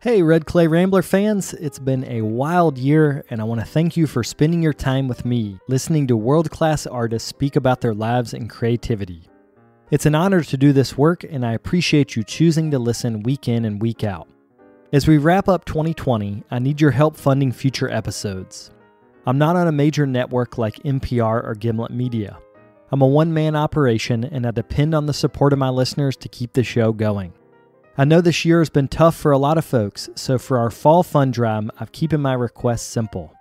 Hey Red Clay Rambler fans, it's been a wild year and I want to thank you for spending your time with me, listening to world-class artists speak about their lives and creativity. It's an honor to do this work and I appreciate you choosing to listen week in and week out. As we wrap up 2020, I need your help funding future episodes. I'm not on a major network like NPR or Gimlet Media. I'm a one-man operation and I depend on the support of my listeners to keep the show going. I know this year has been tough for a lot of folks, so for our fall fund drive, I've keeping my requests simple.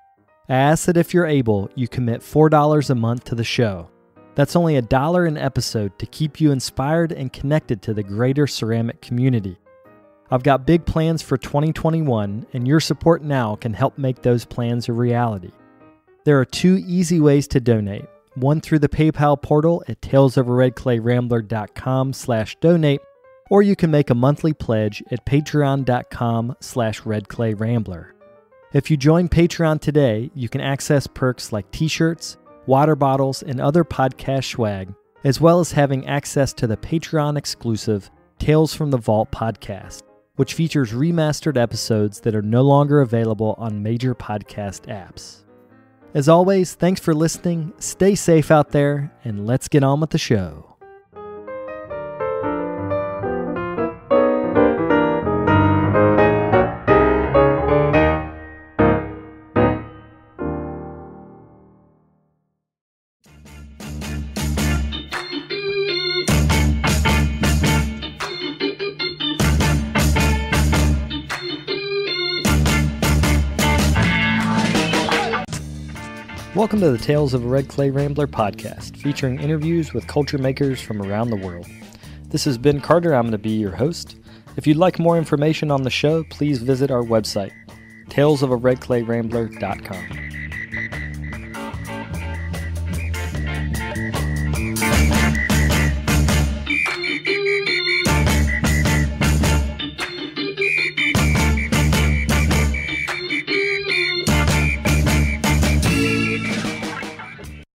I ask that if you're able, you commit $4 a month to the show. That's only $1 an episode to keep you inspired and connected to the greater ceramic community. I've got big plans for 2021, and your support now can help make those plans a reality. There are 2 easy ways to donate. One through the PayPal portal at talesofaredclayrambler.com/donate, or you can make a monthly pledge at patreon.com/redclayrambler. If you join Patreon today, you can access perks like t-shirts, water bottles, and other podcast swag, as well as having access to the Patreon-exclusive Tales from the Vault podcast, which features remastered episodes that are no longer available on major podcast apps. As always, thanks for listening, stay safe out there, and let's get on with the show. Welcome to the Tales of a Red Clay Rambler podcast, featuring interviews with culture makers from around the world. This is Ben Carter. I'm going to be your host. If you'd like more information on the show, please visit our website, talesofaredclayrambler.com.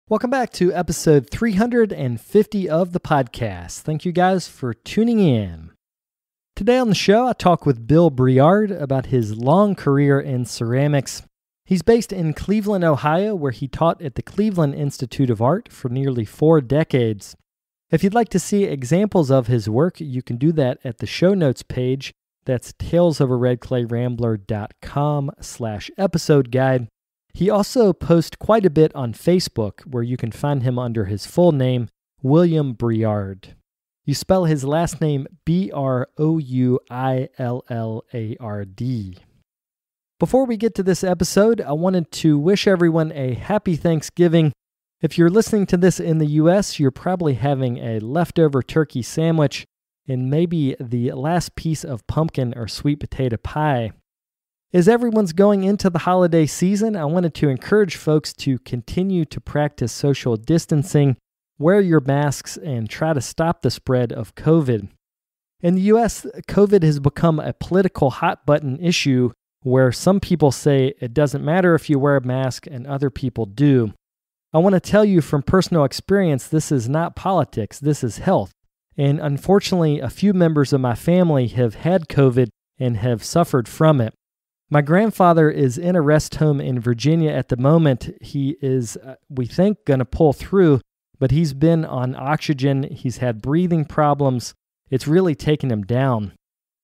Welcome back to episode 350 of the podcast. Thank you guys for tuning in. Today on the show, I talk with Bill Brouillard about his long career in ceramics. He's based in Cleveland, Ohio, where he taught at the Cleveland Institute of Art for nearly 4 decades. If you'd like to see examples of his work, you can do that at the show notes page. That's talesofaredclayrambler.com/episode guide. He also posts quite a bit on Facebook, where you can find him under his full name, William Brouillard. You spell his last name Brouillard. Before we get to this episode, I wanted to wish everyone a happy Thanksgiving. If you're listening to this in the U.S., you're probably having a leftover turkey sandwich and maybe the last piece of pumpkin or sweet potato pie. As everyone's going into the holiday season, I wanted to encourage folks to continue to practice social distancing, wear your masks, and try to stop the spread of COVID. In the U.S., COVID has become a political hot-button issue where some people say it doesn't matter if you wear a mask and other people do. I want to tell you from personal experience, this is not politics, this is health. And unfortunately, a few members of my family have had COVID and have suffered from it. My grandfather is in a rest home in Virginia at the moment. He is, we think, going to pull through, but he's been on oxygen. He's had breathing problems. It's really taken him down.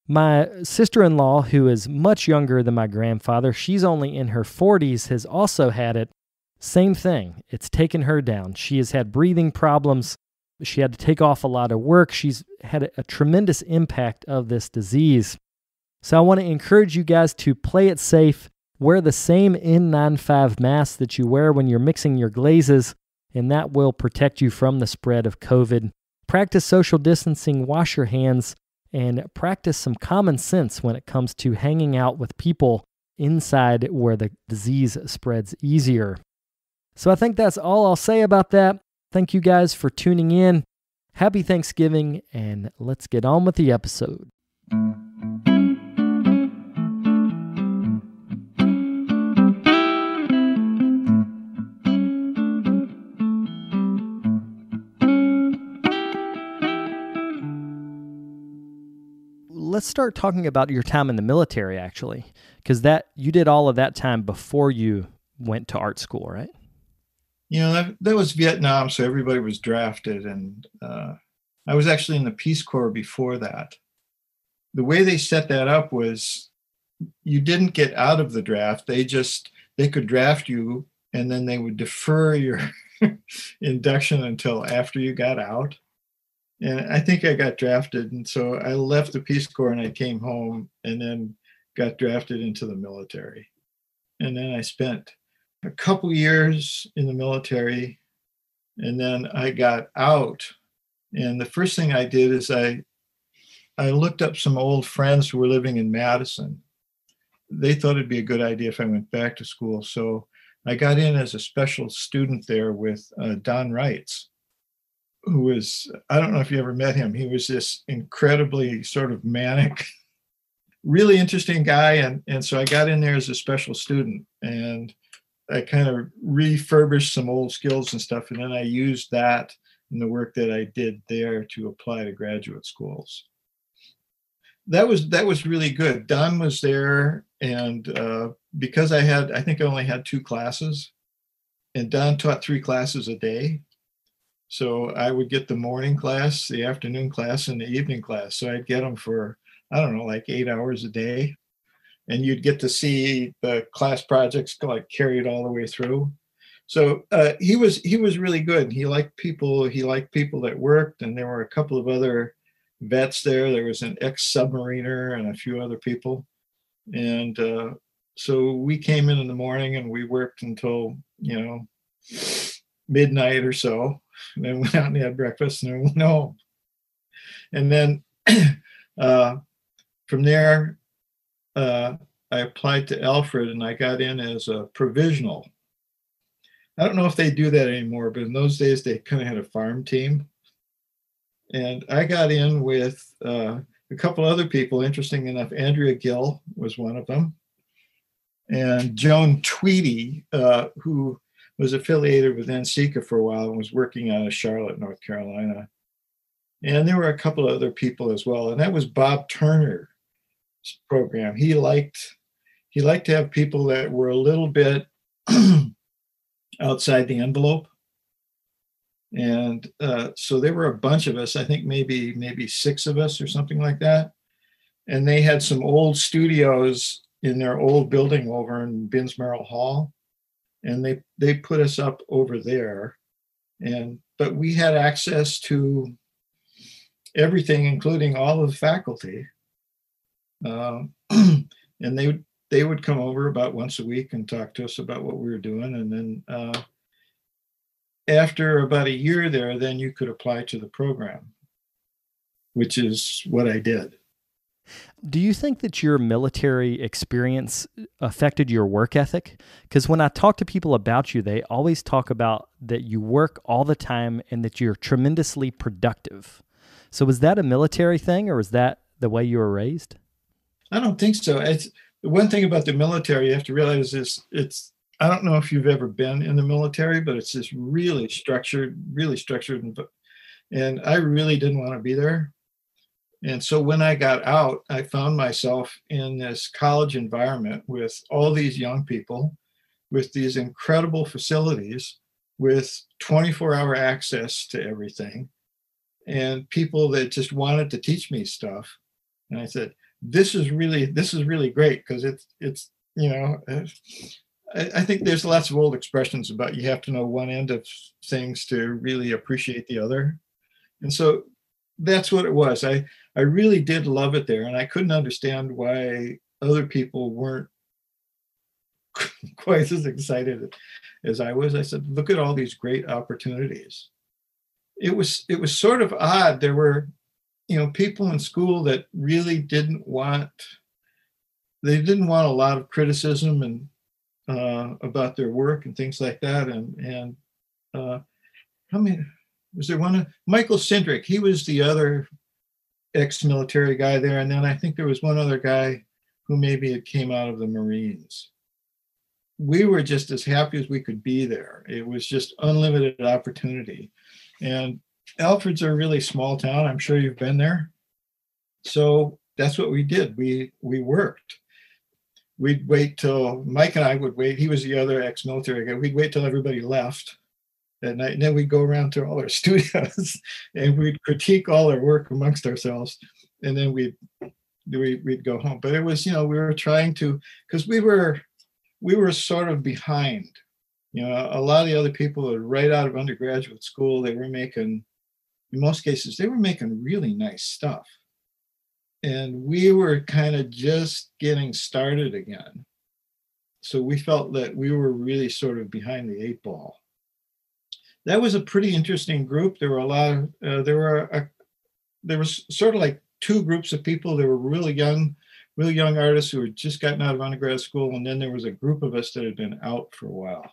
My sister-in-law, who is much younger than my grandfather, she's only in her 40s, has also had it. Same thing. It's taken her down. She has had breathing problems. She had to take off a lot of work. She's had a tremendous impact of this disease. So I want to encourage you guys to play it safe, wear the same N95 mask that you wear when you're mixing your glazes, and that will protect you from the spread of COVID. Practice social distancing, wash your hands, and practice some common sense when it comes to hanging out with people inside where the disease spreads easier. So I think that's all I'll say about that. Thank you guys for tuning in. Happy Thanksgiving, and let's get on with the episode. let's start talking about your time in the military, actually, because you did all of that time before you went to art school, right? That was Vietnam, so everybody was drafted, and I was actually in the Peace Corps before that. The way they set that up was you didn't get out of the draft. They could draft you, and then they would defer your induction until after you got out. And I think I got drafted, and so I left the Peace Corps and I came home and then got drafted into the military. And then I spent a couple years in the military, and then I got out. And the first thing I did is I looked up some old friends who were living in Madison. They thought it'd be a good idea if I went back to school. So I got in as a special student there with Don Reitz, who was, I don't know if you ever met him. He was this incredibly sort of manic, really interesting guy. And so I got in there as a special student, and I kind of refurbished some old skills and stuff. And then I used that in the work that I did there to apply to graduate schools. That was really good. Don was there, and because I think I only had 2 classes, and Don taught 3 classes a day. So I would get the morning class, the afternoon class, and the evening class. So I'd get them for, I don't know, like 8 hours a day. And you'd get to see the class projects like carried all the way through. So he was really good. He liked people that worked, and there were a couple of other vets there. There was an ex-submariner and a few other people. And so we came in the morning and we worked until, midnight or so. And then went out and had breakfast and then went home. And then from there, I applied to Alfred, and I got in as a provisional. I don't know if they do that anymore, but in those days they kind of had a farm team. And I got in with a couple other people. Interesting enough, Andrea Gill was one of them. And Joan Tweedy, who was affiliated with NCCA for a while and was working out of Charlotte, North Carolina. And there were a couple of other people as well. And that was Bob Turner's program. He liked to have people that were a little bit outside the envelope. And so there were a bunch of us, I think maybe 6 of us or something like that. And they had some old studios in their old building over in Binsmerrill Hall. And they put us up over there. But we had access to everything, including all of the faculty. And they would come over about once a week and talk to us about what we were doing. And then after about a year there, then you could apply to the program, which is what I did. Do you think that your military experience affected your work ethic? Because when I talk to people about you, they always talk about that you work all the time and that you're tremendously productive. So was that a military thing, or was that the way you were raised? I don't think so. It's the one thing about the military you have to realize is I don't know if you've ever been in the military, but it's this really structured, and I really didn't want to be there. And so when I got out, I found myself in this college environment with all these young people, with these incredible facilities, with 24-hour access to everything, and people that just wanted to teach me stuff. And I said, this is really great, because it's I think there's lots of old expressions about you have to know one end of things to really appreciate the other. And so that's what it was. I really did love it there, and I couldn't understand why other people weren't quite as excited as I was. I said, look at all these great opportunities. It was sort of odd. There were, people in school that really didn't want a lot of criticism and about their work and things like that. And was there one? Michael Sindrick, he was the other ex-military guy there. And then I think there was one other guy who maybe had came out of the Marines. We were just as happy as we could be there. It was just unlimited opportunity. And Alfred's a really small town. I'm sure you've been there. So that's what we did. We worked. We'd wait till Mike and I would wait. He was the other ex-military guy. We'd wait till everybody left at night, and then we'd go around to all our studios and we'd critique all our work amongst ourselves, and then we'd go home. But it was, we were trying to, because we were sort of behind. A lot of the other people were right out of undergraduate school. They were making, in most cases, they were making really nice stuff. And we were kind of just getting started again. So we felt that we were really sort of behind the 8 ball. That was a pretty interesting group. There were a lot of, there was sort of like 2 groups of people. There were really young artists who had just gotten out of undergrad school. And then there was a group of us that had been out for a while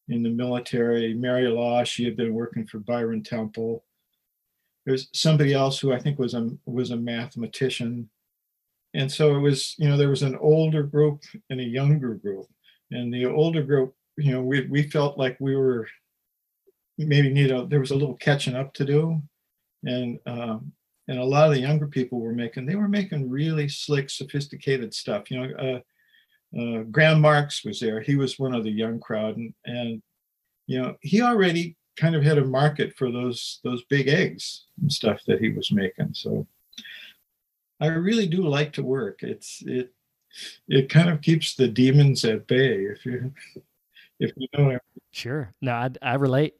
in the military. Mary Law, she had been working for Byron Temple. There's somebody else who I think was a mathematician. And so it was, there was an older group and a younger group. And the older group, we felt like we were maybe there was a little catching up to do. And a lot of the younger people were making really slick, sophisticated stuff. Graham Marx was there. He was one of the young crowd. And he already kind of had a market for those big eggs and stuff that he was making. So I really do like to work. It kind of keeps the demons at bay, if you know. Sure. No, I relate.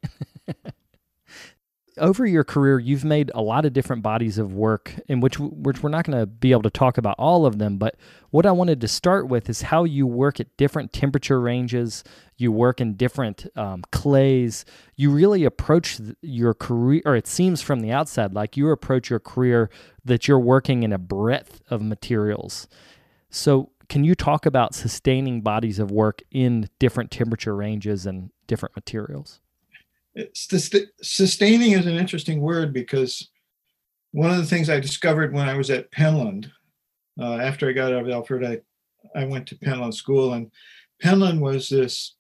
Over your career, you've made a lot of different bodies of work, in which we're not going to be able to talk about all of them, but what I wanted to start with is how you work at different temperature ranges, you work in different clays, you really approach your career, or it seems from the outside like you approach your career that you're working in a breadth of materials. So can you talk about sustaining bodies of work in different temperature ranges and different materials? Sustaining is an interesting word, because one of the things I discovered when I was at Penland, after I got out of Alfred, I went to Penland School, and Penland was this,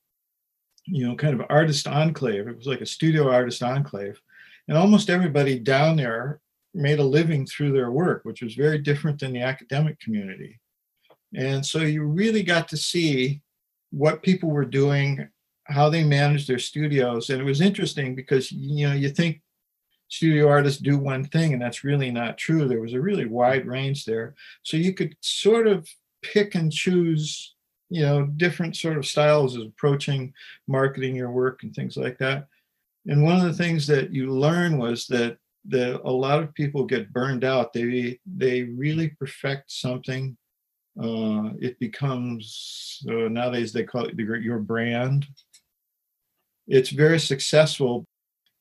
kind of artist enclave. It was like a studio artist enclave, and almost everybody down there made a living through their work, which was very different than the academic community. And so you really got to see what people were doing, how they managed their studios. And it was interesting because, you think studio artists do one thing, and that's really not true. There was a really wide range there. So you could sort of pick and choose, different sort of styles of approaching marketing your work and things like that. And one of the things that you learn was that a lot of people get burned out. They really perfect something. It becomes, nowadays they call it your brand. It's very successful.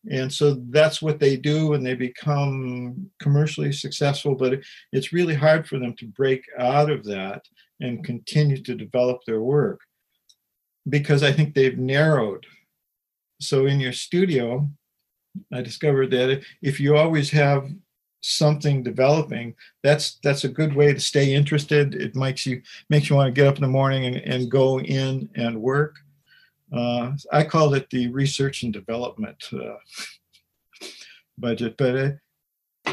And so that's what they do, and they become commercially successful, but it's really hard for them to break out of that and continue to develop their work, because I think they've narrowed. So in your studio, I discovered that if you always have something developing, that's a good way to stay interested. It makes you want to get up in the morning and go in and work. I called it the research and development budget, but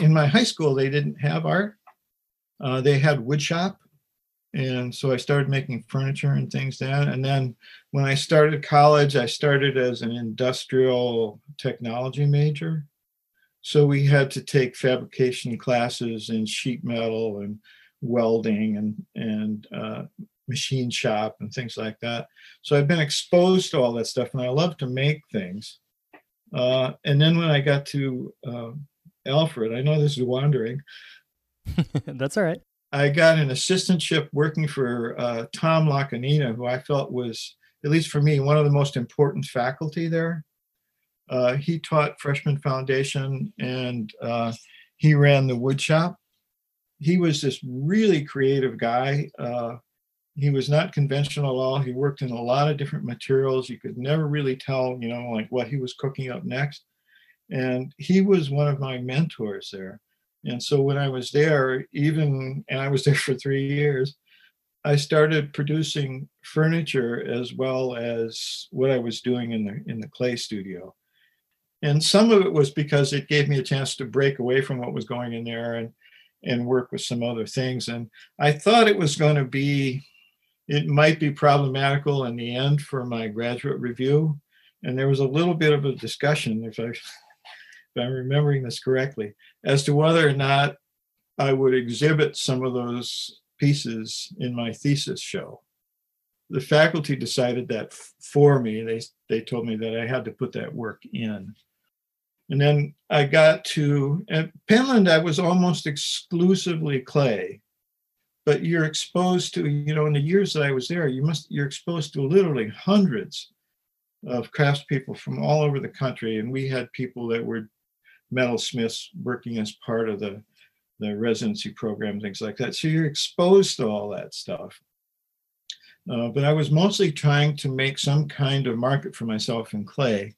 in my high school, they didn't have art. They had wood shop. And so I started making furniture and things then. And then when I started college, I started as an industrial technology major. So we had to take fabrication classes in sheet metal and welding and machine shop and things like that. So I've been exposed to all that stuff, and I love to make things. And then when I got to Alfred, I know this is wandering. That's all right. I got an assistantship working for Tom Lacanina, who I felt was, at least for me, one of the most important faculty there. He taught freshman foundation, and he ran the wood shop. He was this really creative guy. He was not conventional at all. He worked in a lot of different materials. You could never really tell, like what he was cooking up next. And he was one of my mentors there. And so when I was there, and I was there for 3 years, I started producing furniture as well as what I was doing in the clay studio. And some of it was because it gave me a chance to break away from what was going in there. and work with some other things. And I thought it might be problematical in the end for my graduate review. And there was a little bit of a discussion, if I'm remembering this correctly, as to whether or not I would exhibit some of those pieces in my thesis show. The faculty decided that for me. They told me that I had to put that work in. And then I got to, at Penland, I was almost exclusively clay, but you're exposed to, in the years that I was there, you're exposed to literally hundreds of craftspeople from all over the country. And we had people that were metalsmiths working as part of the residency program, things like that. So you're exposed to all that stuff. But I was mostly trying to make some kind of market for myself in clay.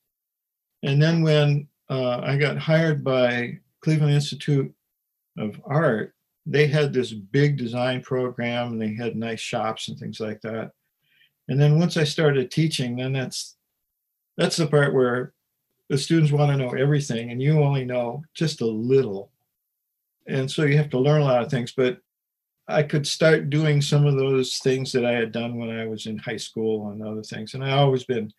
And then when I got hired by Cleveland Institute of Art, they had this big design program and they had nice shops and things like that. And then once I started teaching, then that's the part where the students want to know everything and you only know just a little. And so you have to learn a lot of things, but I could start doing some of those things that I had done when I was in high school and other things. And I always been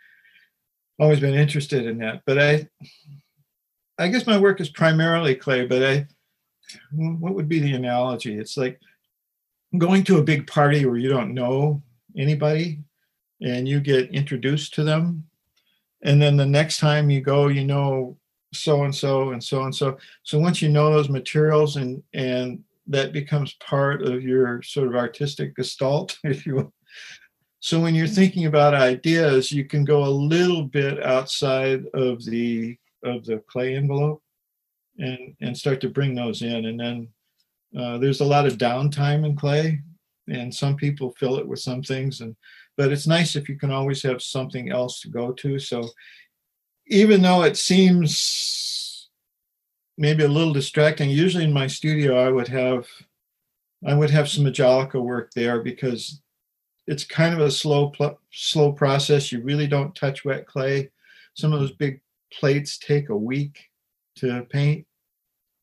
interested in that. But I guess my work is primarily clay, but what would be the analogy? It's like going to a big party where you don't know anybody and you get introduced to them. And then the next time you go, so-and-so and so-and-so. So once you know those materials and that becomes part of your sort of artistic gestalt, if you will. So when you're thinking about ideas, you can go a little bit outside of the clay envelope and start to bring those in. And then there's a lot of downtime in clay, and some people fill it with some things. But it's nice if you can always have something else to go to. So even though it seems maybe a little distracting, usually in my studio I would have some Majolica work there because it's kind of a slow process. You really don't touch wet clay. Some of those big plates take a week to paint.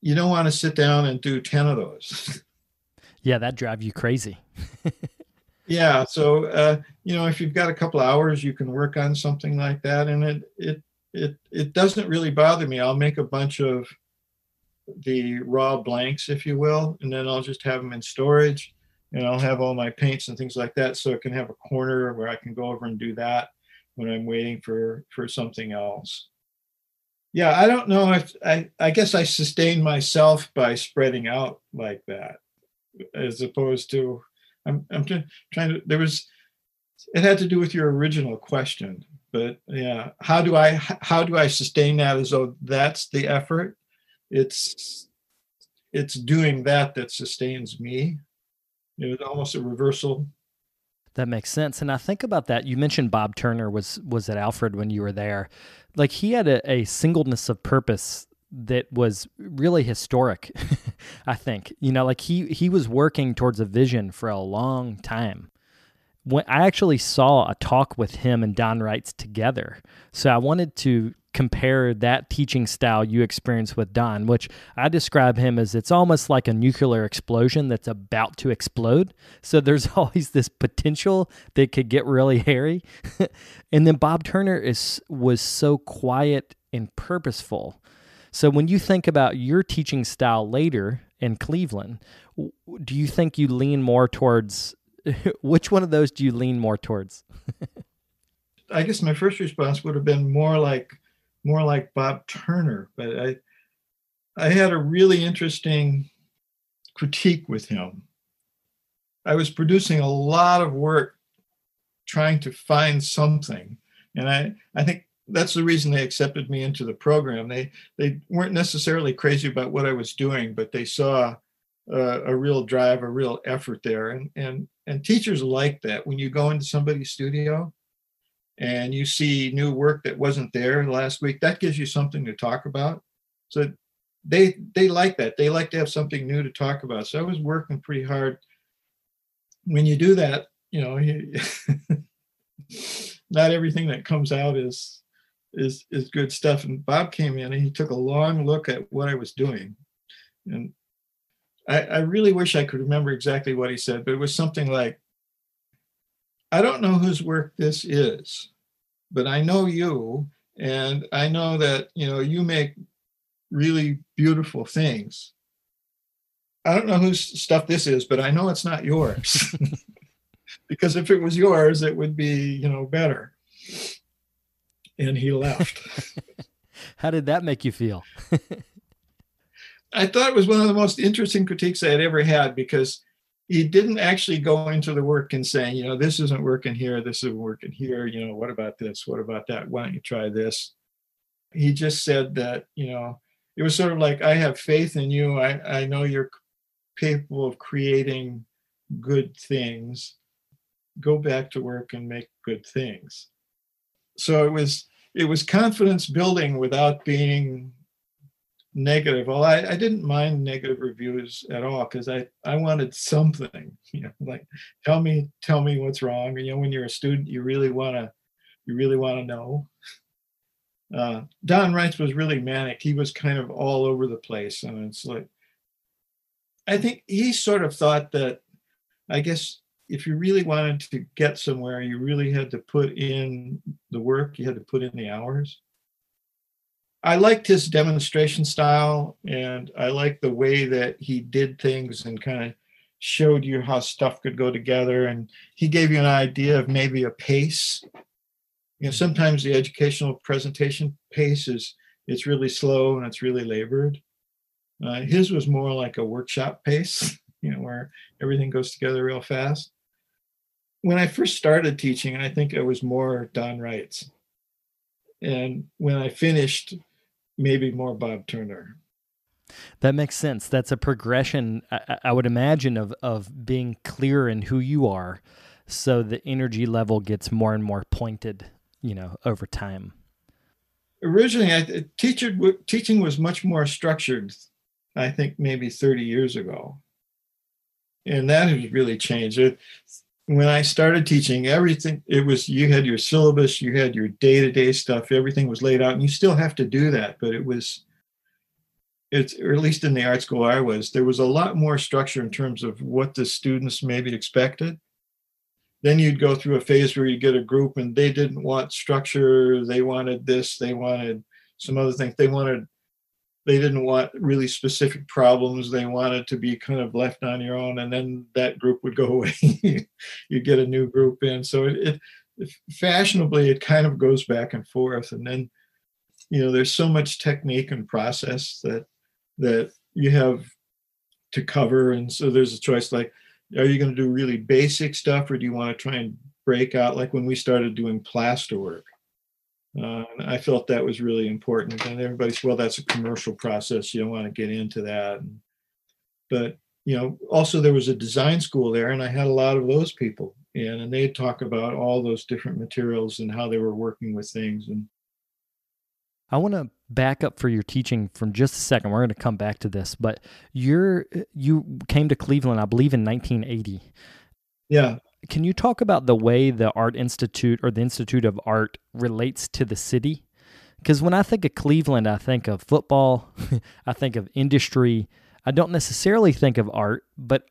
You don't want to sit down and do 10 of those. Yeah, that drives you crazy. Yeah, so if you've got a couple of hours, you can work on something like that, and it doesn't really bother me. I'll make a bunch of the raw blanks, if you will, and then I'll just have them in storage, and I'll have all my paints and things like that, so it can have a corner where I can go over and do that when I'm waiting for something else. Yeah, I don't know if I guess I sustained myself by spreading out like that, as opposed to I'm trying to. It had to do with your original question, but yeah, how do I sustain that as though that's the effort? It's doing that sustains me. It was almost a reversal. That makes sense. And I think about that. You mentioned Bob Turner was at Alfred when you were there. Like, he had a singleness of purpose that was really historic, I think. Like he was working towards a vision for a long time. When I actually saw a talk with him and Don Wrights together. So I wanted to compare that teaching style you experienced with Don, which I describe him as it's almost like a nuclear explosion that's about to explode. So there's always this potential that could get really hairy. And then Bob Turner was so quiet and purposeful. So when you think about your teaching style later in Cleveland, do you think you lean more towards, which one of those do you lean more towards? I guess my first response would have been more like Bob Turner, but I had a really interesting critique with him. I was producing a lot of work trying to find something, and I think that's the reason they accepted me into the program. They weren't necessarily crazy about what I was doing, but they saw a real drive, a real effort there. And teachers like that. When you go into somebody's studio and you see new work that wasn't there last week, that gives you something to talk about. So they like that. They like to have something new to talk about. So I was working pretty hard. When you do that, not everything that comes out is good stuff. And Bob came in and he took a long look at what I was doing. And I really wish I could remember exactly what he said, but it was something like, I don't know whose work this is, but I know you, and I know that, you make really beautiful things. I don't know whose stuff this is, but I know it's not yours. Because if it was yours, it would be, better. And he left. How did that make you feel? I thought it was one of the most interesting critiques I had ever had, because he didn't actually go into the work and saying, this isn't working here, this isn't working here, what about this, what about that, why don't you try this? He just said that, it was sort of like, I have faith in you, I know you're capable of creating good things, go back to work and make good things. So it was confidence building without being negative. Well, I didn't mind negative reviews at all, because I wanted something, like tell me what's wrong. And when you're a student, you really want to know. Don Reitz was really manic. He was kind of all over the place, and it's like, I think he sort of thought that, I guess, if you really wanted to get somewhere, you really had to put in the work, you had to put in the hours. I liked his demonstration style, and I liked the way that he did things and kind of showed you how stuff could go together. And he gave you an idea of maybe a pace. Sometimes the educational presentation pace it's really slow and it's really labored. His was more like a workshop pace, where everything goes together real fast. When I first started teaching, I think I was more Don Reitz. And when I finished, maybe more Bob Turner. That makes sense. That's a progression, I would imagine, of being clear in who you are, so the energy level gets more and more pointed, over time. Originally, teaching was much more structured, I think maybe 30 years ago. And that has really changed. When I started teaching, everything, you had your syllabus, you had your day-to-day stuff, everything was laid out, and you still have to do that, but or at least in the art school there was a lot more structure in terms of what the students maybe expected. Then you'd go through a phase where you get a group and they didn't want structure, they wanted this, they wanted some other things, they didn't want really specific problems. They wanted to be kind of left on your own, and then that group would go away. You get a new group in. So it fashionably, it kind of goes back and forth. And then, there's so much technique and process that you have to cover. And so there's a choice, like, are you going to do really basic stuff, or do you want to try and break out? Like when we started doing plasterwork. I felt that was really important, and everybody said, well, that's a commercial process, you don't want to get into that. But also there was a design school there, and I had a lot of those people in, and they'd talk about all those different materials and how they were working with things. And I want to back up for your teaching from just a second. We're going to come back to this, but you came to Cleveland, I believe, in 1980. Yeah. Can you talk about the way the Art Institute or the Institute of Art relates to the city? Because when I think of Cleveland, I think of football, I think of industry. I don't necessarily think of art, but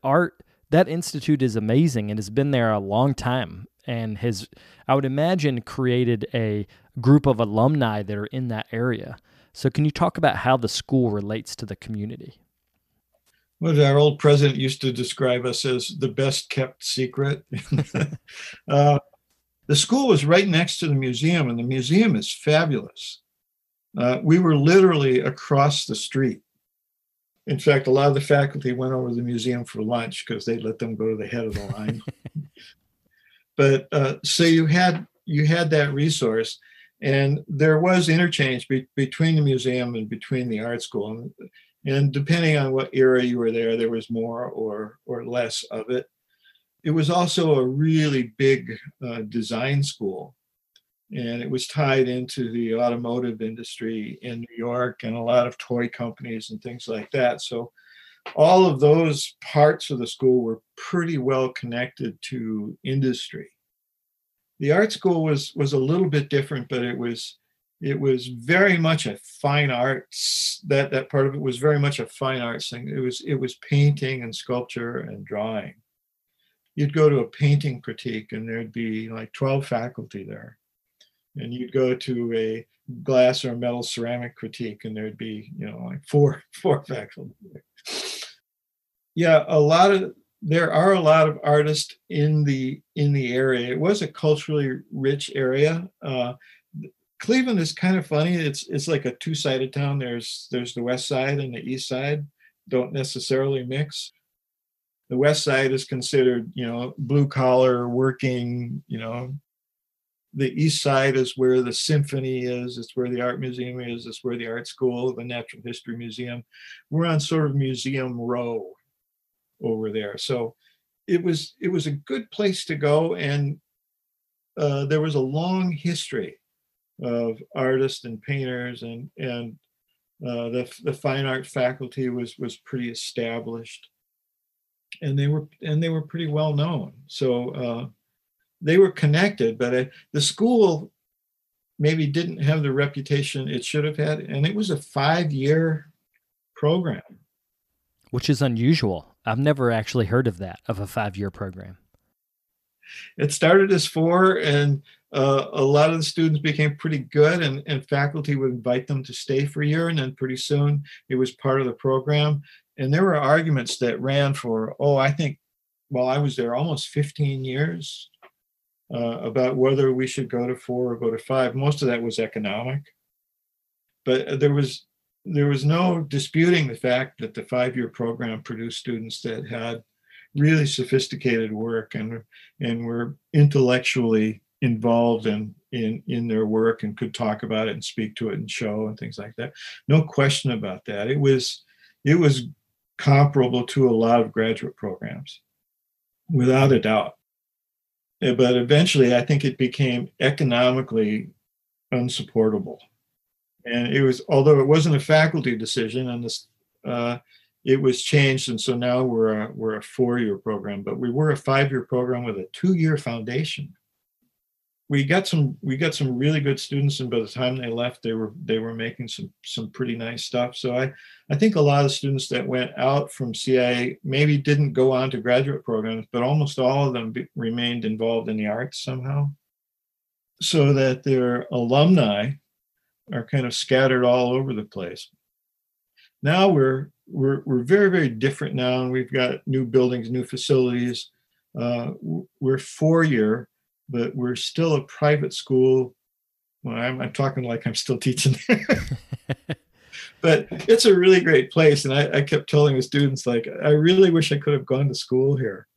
that institute is amazing and has been there a long time and has, I would imagine, created a group of alumni that are in that area. So can you talk about how the school relates to the community? Well, our old president used to describe us as the best kept secret. The school was right next to the museum, and the museum is fabulous. We were literally across the street. In fact, a lot of the faculty went over to the museum for lunch because they let them go to the head of the line. But so you had that resource, and there was interchange between the museum and between the art school. And depending on what era you were there was more or less of it. It was also a really big design school, and it was tied into the automotive industry in New York and a lot of toy companies and things like that. So all of those parts of the school were pretty well connected to industry. The art school was a little bit different, but it was it was very much a fine arts. That part of it was very much a fine arts thing. It was painting and sculpture and drawing. You'd go to a painting critique and there'd be like 12 faculty there. And you'd go to a glass or metal ceramic critique and there'd be, like four faculty there. Yeah, there are a lot of artists in the area. It was a culturally rich area. Cleveland is kind of funny. It's like a two-sided town. There's the west side and the east side don't necessarily mix. The west side is considered, blue collar working, The east side is where the symphony is. It's where the art museum is. It's where the art school, the natural history museum. We're on sort of museum row over there. So it was a good place to go. And there was a long history of artists and painters, and the fine art faculty was pretty established, and they were pretty well known. So they were connected, but the school maybe didn't have the reputation it should have had, and it was a 5-year program, which is unusual. I've never actually heard of that, of a 5-year program. It started as 4, and a lot of the students became pretty good, and faculty would invite them to stay for a year, and then pretty soon it was part of the program. And there were arguments that ran for, I think, while I was there, almost 15 years about whether we should go to 4 or go to 5. Most of that was economic, but there was no disputing the fact that the 5-year program produced students that had really sophisticated work and were intellectually involved in their work and could talk about it and speak to it and show and things like that. No question about that. It was comparable to a lot of graduate programs, without a doubt. But eventually, I think it became economically unsupportable. And it was, although it wasn't a faculty decision, and this, it was changed, and so now we're a 4-year program. But we were a 5-year program with a 2-year foundation. We got some really good students, and by the time they left, they were making some pretty nice stuff. So I think a lot of students that went out from CIA maybe didn't go on to graduate programs, but almost all of them remained involved in the arts somehow, so that their alumni are kind of scattered all over the place. Now we're very, very different now, and we've got new buildings, new facilities. We're 4-year, but we're still a private school. Well, I'm talking like I'm still teaching. But it's a really great place, and I kept telling the students, like, I really wish I could have gone to school here,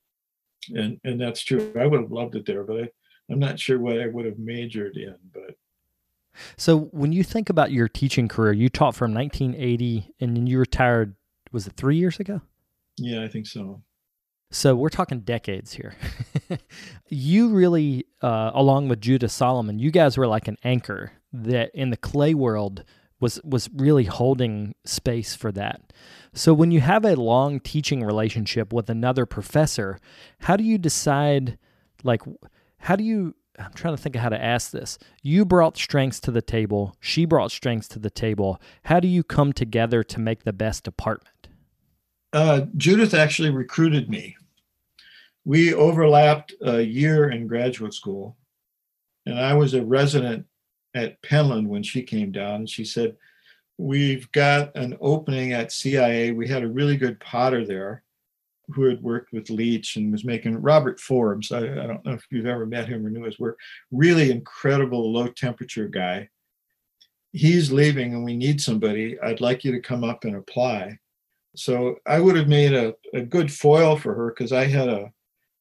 and that's true. I would have loved it there, but I'm not sure what I would have majored in. But so when you think about your teaching career, you taught from 1980, and then you retired, was it 3 years ago? Yeah, I think so. So we're talking decades here. You really, along with Judith Solomon, you guys were like an anchor that in the clay world was really holding space for that. So when you have a long teaching relationship with another professor, how do you decide, I'm trying to think of how to ask this. You brought strengths to the table. She brought strengths to the table. How do you come together to make the best department? Judith actually recruited me. We overlapped a year in graduate school, and I was a resident at Penland when she came down. And she said, we've got an opening at CIA. We had a really good potter there who had worked with Leach and was making Robert Forbes. I don't know if you've ever met him or knew his work. Really incredible low temperature guy. He's leaving and we need somebody. I'd like you to come up and apply. So I would have made a good foil for her, because I had a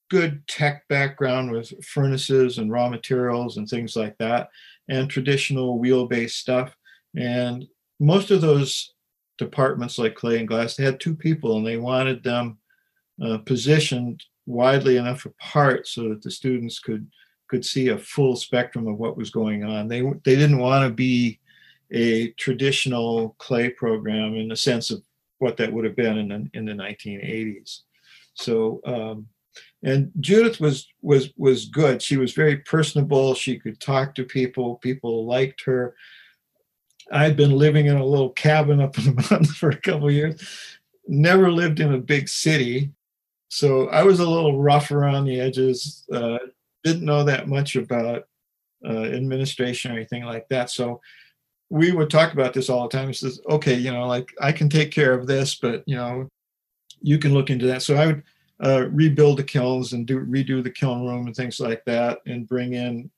good tech background with furnaces and raw materials and things like that, and traditional wheel-based stuff. And most of those departments, like clay and glass, they had 2 people, and they wanted them positioned widely enough apart so that the students could see a full spectrum of what was going on. They didn't want to be a traditional clay program in the sense of what that would have been in the 1980s. So, and Judith was good. She was very personable. She could talk to people. People liked her. I'd been living in a little cabin up in the mountains for a couple of years, never lived in a big city. So I was a little rough around the edges, didn't know that much about administration or anything like that. So we would talk about this all the time. He says, okay, like I can take care of this, but you can look into that. So I would rebuild the kilns and redo the kiln room and things like that, and bring in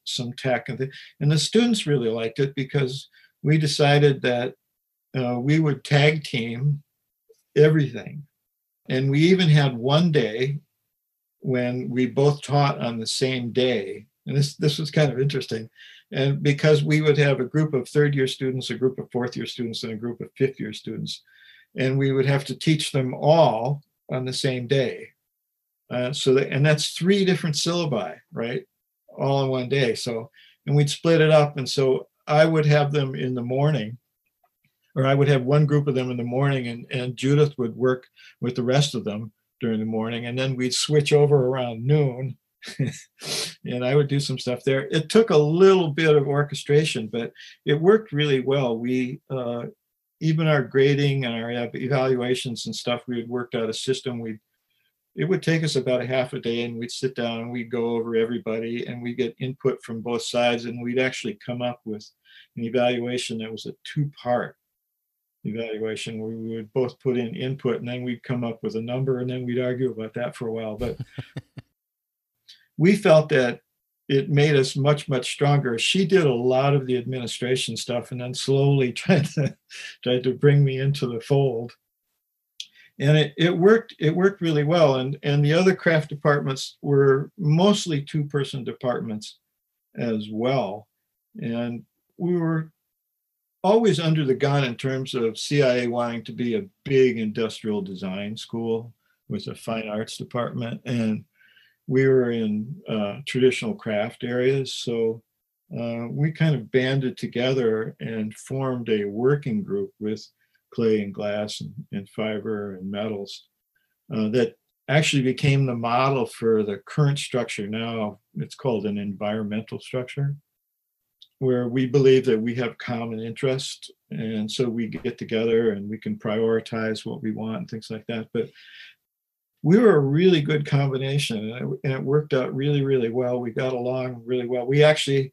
some tech and the students really liked it, because we decided that we would tag team everything. And we even had one day when we both taught on the same day. And this was kind of interesting. And because we would have a group of third-year students, a group of fourth-year students, and a group of fifth-year students, and we would have to teach them all on the same day. And that's 3 different syllabi, right? All in one day. So, and we'd split it up. And so I would have them in the morning, or I would have one group of them in the morning, and Judith would work with the rest of them during the morning. And then we'd switch over around noon and I would do some stuff there. It took a little bit of orchestration, but it worked really well. We, even our grading and our evaluations and stuff, we had worked out a system. It would take us about a half a day, and we'd sit down and we'd go over everybody, and we get input from both sides, and we'd actually come up with an evaluation that was a 2-part evaluation where we would both put in input, and then we'd come up with a number, and then we'd argue about that for a while. But we felt that it made us much, much stronger. She did a lot of the administration stuff, and then slowly tried to bring me into the fold. And it worked really well. And the other craft departments were mostly 2-person departments as well. And we were always under the gun in terms of CIA wanting to be a big industrial design school with a fine arts department. And we were in traditional craft areas. So we kind of banded together and formed a working group with clay and glass and fiber and metals that actually became the model for the current structure. Now it's called an environmental structure, where we believe that we have common interest. And so we get together and we can prioritize what we want and things like that. But we were a really good combination, and it worked out really, really well. We got along really well. We actually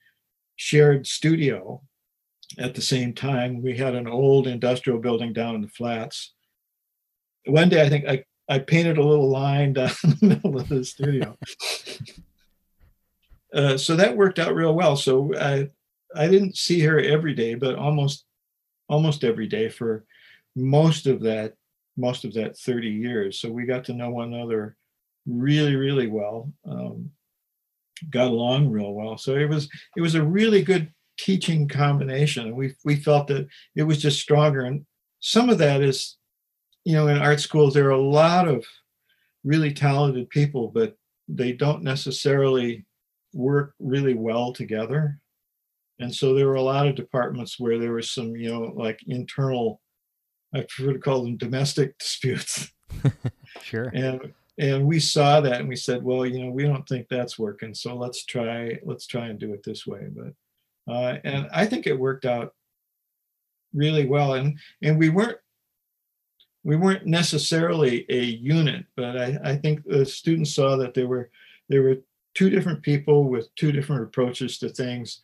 shared studio at the same time. We had an old industrial building down in the flats. One day, I think I painted a little line down in the middle of the studio. So that worked out real well. So I didn't see her every day, but almost every day for most of that 30 years. So we got to know one another really, really well. Got along real well. So it was a really good teaching combination. And we felt that it was just stronger. And some of that is, in art schools, there are a lot of really talented people, but they don't necessarily work really well together. And so there were a lot of departments where there was some, like internal, I prefer to call them domestic disputes. Sure. And we saw that and we said, well, we don't think that's working. So let's try and do it this way. But and I think it worked out really well. And we weren't necessarily a unit, but I think the students saw that there were 2 different people with 2 different approaches to things.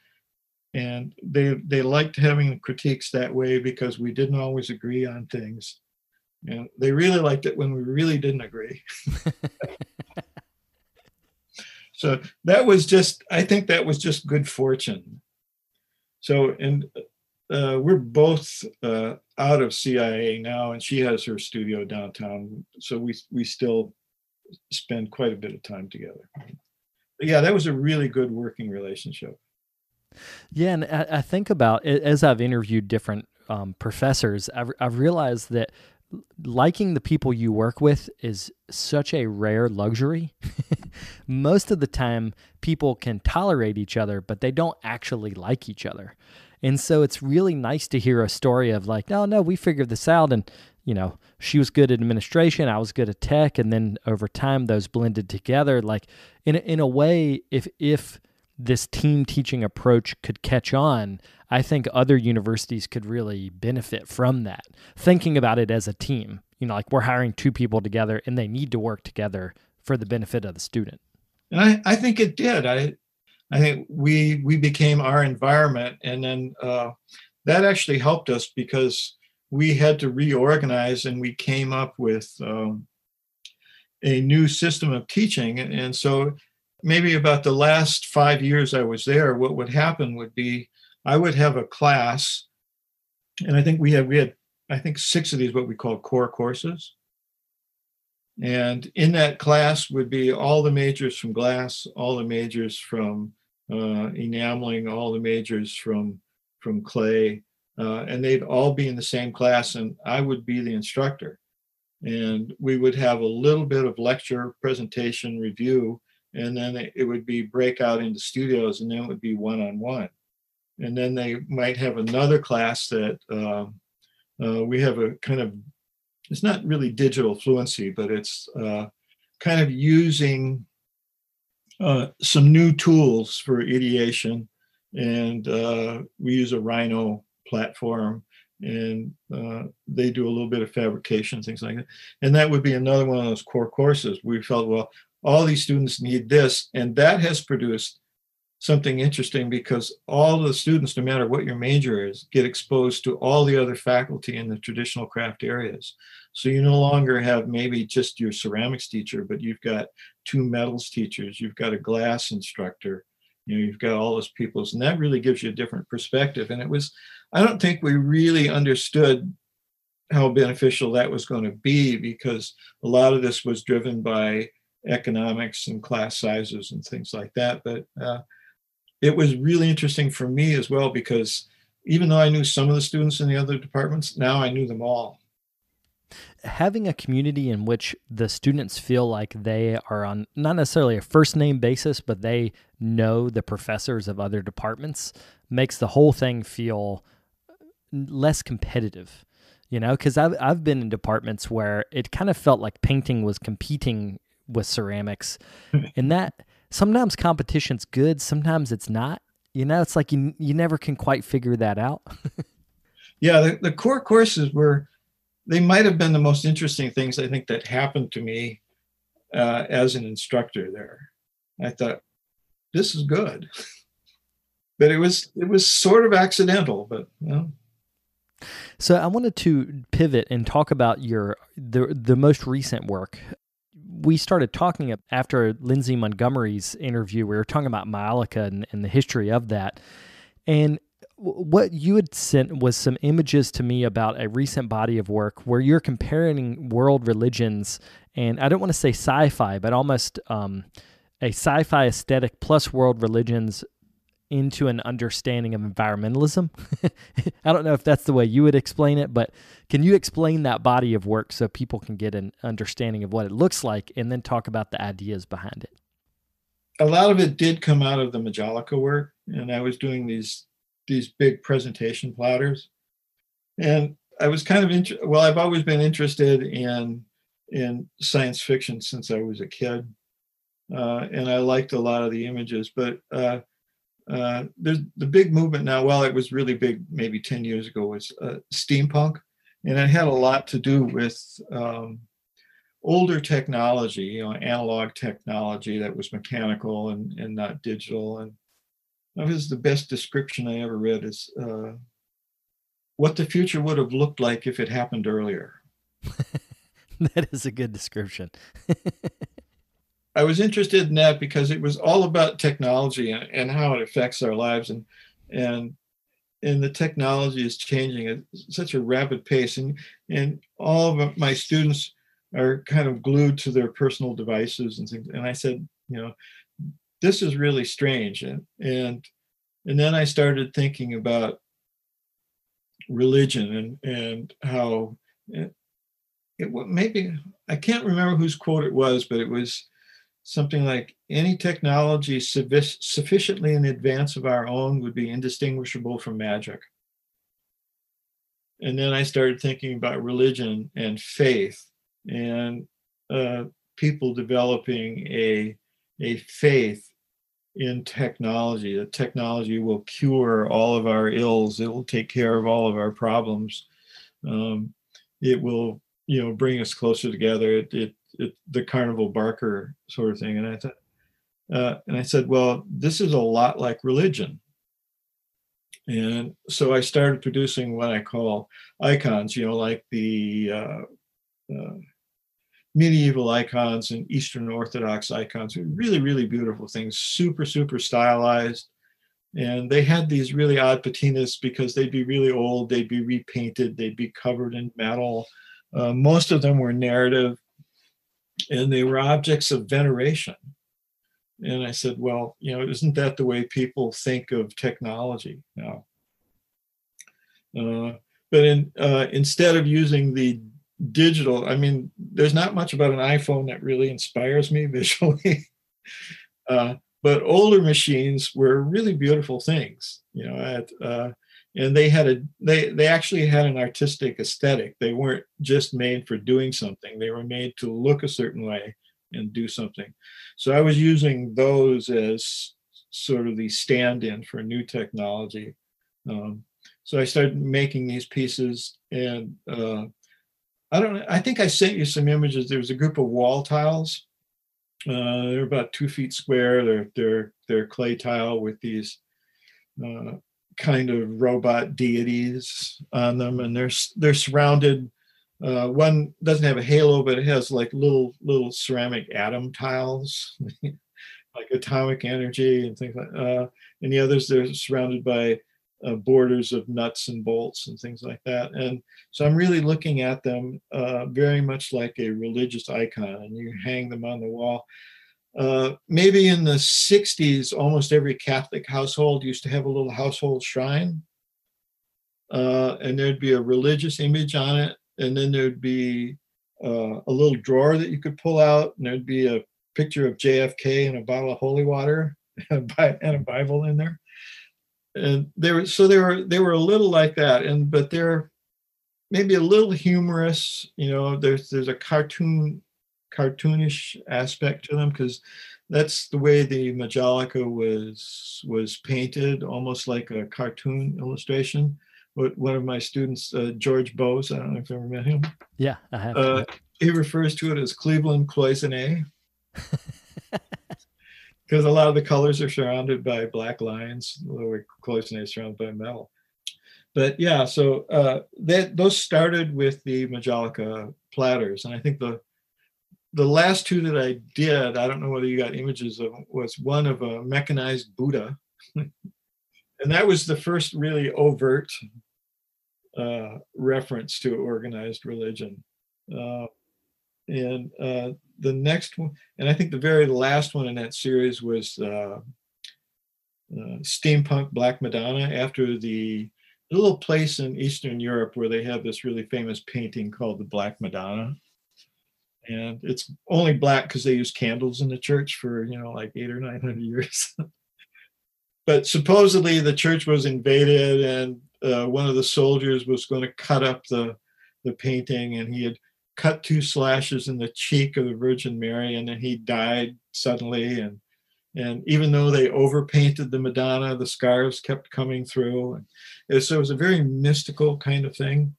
And they liked having critiques that way, because we didn't always agree on things. And they really liked it when we really didn't agree. So I think that was just good fortune. So, and we're both out of CIA now, and she has her studio downtown. So we still spend quite a bit of time together. But yeah, that was a really good working relationship. Yeah, and I think about it, as I've interviewed different professors, I've realized that liking the people you work with is such a rare luxury. Most of the time, people can tolerate each other, but they don't actually like each other. And so it's really nice to hear a story of like, oh, no, we figured this out, and she was good at administration, I was good at tech, and then over time those blended together. Like in a way, if this team teaching approach could catch on, I think other universities could really benefit from that. Thinking about it as a team, like we're hiring two people together and they need to work together for the benefit of the student. And I think it did. I think we became our environment, and then that actually helped us because we had to reorganize, and we came up with a new system of teaching. And so maybe about the last 5 years I was there, what would happen would be I would have a class, and I think we had I think 6 of these what we call core courses. And in that class would be all the majors from glass, all the majors from enameling, all the majors from clay, and they'd all be in the same class, and I would be the instructor. And we would have a little bit of lecture, presentation, review, and then it would be breakout into studios, and then it would be one-on-one. And then they might have another class that we have a kind of, it's not really digital fluency, but it's kind of using some new tools for ideation. And we use a Rhino platform, and they do a little bit of fabrication, things like that. And that would be another one of those core courses. We felt, well, all these students need this, and that has produced something interesting because all the students, no matter what your major is, get exposed to all the other faculty in the traditional craft areas. So you no longer have maybe just your ceramics teacher, but you've got 2 metals teachers, you've got a glass instructor, you've got all those people, and that really gives you a different perspective. And it was, I don't think we really understood how beneficial that was going to be, because a lot of this was driven by economics and class sizes and things like that. But it was really interesting for me as well, because even though I knew some of the students in the other departments, now I knew them all. Having a community in which the students feel like they are on not necessarily a first name basis, but they know the professors of other departments makes the whole thing feel less competitive, because I've been in departments where it kind of felt like painting was competing with ceramics, and that sometimes competition's good, sometimes it's not. It's like you never can quite figure that out. Yeah, the core courses they might have been the most interesting things I think that happened to me as an instructor there. I thought, this is good. But it was sort of accidental, but So I wanted to pivot and talk about the most recent work. We started talking after Lindsay Montgomery's interview. We were talking about Myalica and the history of that. And what you had sent was some images to me about a recent body of work where you're comparing world religions, and I don't want to say sci-fi, but almost a sci-fi aesthetic plus world religions into an understanding of environmentalism. I don't know if that's the way you would explain it, but can you explain that body of work so people can get an understanding of what it looks like, and then talk about the ideas behind it? A lot of it did come out of the Majolica work, and I was doing these big presentation platters. And I was kind of I've always been interested in science fiction since I was a kid, and I liked a lot of the images. But there's the big movement now. Well, it was really big maybe 10 years ago. Was steampunk, and it had a lot to do with older technology, analog technology that was mechanical and not digital. And that was the best description I ever read, is what the future would have looked like if it happened earlier. That is a good description. I was interested in that because it was all about technology and how it affects our lives. And the technology is changing at such a rapid pace. And all of my students are kind of glued to their personal devices and things. And I said, this is really strange. And then I started thinking about religion and how maybe, I can't remember whose quote it was, but it was something like, any technology sufficiently in advance of our own would be indistinguishable from magic. And then I started thinking about religion and faith, and people developing a faith in technology. That technology will cure all of our ills. It will take care of all of our problems. It will, bring us closer together. The Carnival Barker sort of thing. And I thought, and I said, well, this is a lot like religion. And so I started producing what I call icons, like the medieval icons and Eastern Orthodox icons. Really, really beautiful things, super, super stylized. And they had these really odd patinas because they'd be really old, they'd be repainted, they'd be covered in metal. Most of them were narrative, and they were objects of veneration. And I said, well, isn't that the way people think of technology now? But instead of using the digital, there's not much about an iPhone that really inspires me visually. But older machines were really beautiful things, and they actually had an artistic aesthetic. They weren't just made for doing something. They were made to look a certain way and do something. So I was using those as sort of the stand-in for new technology. So I started making these pieces, and I think I sent you some images. There was a group of wall tiles. They're about 2 feet square. They're clay tile with these kind of robot deities on them, and they're surrounded. One doesn't have a halo, but it has like little ceramic atom tiles, like atomic energy and things like. And the others, they're surrounded by borders of nuts and bolts and things like that. And so I'm really looking at them very much like a religious icon, and you hang them on the wall. Maybe in the 60s, almost every Catholic household used to have a little household shrine, and there'd be a religious image on it, and then there'd be a little drawer that you could pull out, and there'd be a picture of JFK and a bottle of holy water and a Bible in there. And they were a little like that, but they're maybe a little humorous. There's a cartoonish aspect to them, because that's the way the Majolica was painted, almost like a cartoon illustration. One of my students, George Bose, I don't know if you've ever met him. Yeah, I have. He refers to it as Cleveland cloisonné. Because a lot of the colors are surrounded by black lines, where cloisonné is surrounded by metal. But yeah, so those started with the Majolica platters, and I think the last two that I did, I don't know whether you got images of, was one of a mechanized Buddha, and that was the first really overt reference to organized religion. And the next one, and I think the very last one in that series, was Steampunk Black Madonna, after the little place in Eastern Europe where they have this really famous painting called the Black Madonna. And it's only black because they use candles in the church for, like 800 or 900 years. But supposedly the church was invaded, and one of the soldiers was going to cut up the painting, and he had cut 2 slashes in the cheek of the Virgin Mary, and then he died suddenly. And even though they overpainted the Madonna, the scars kept coming through. And so it was a very mystical kind of thing.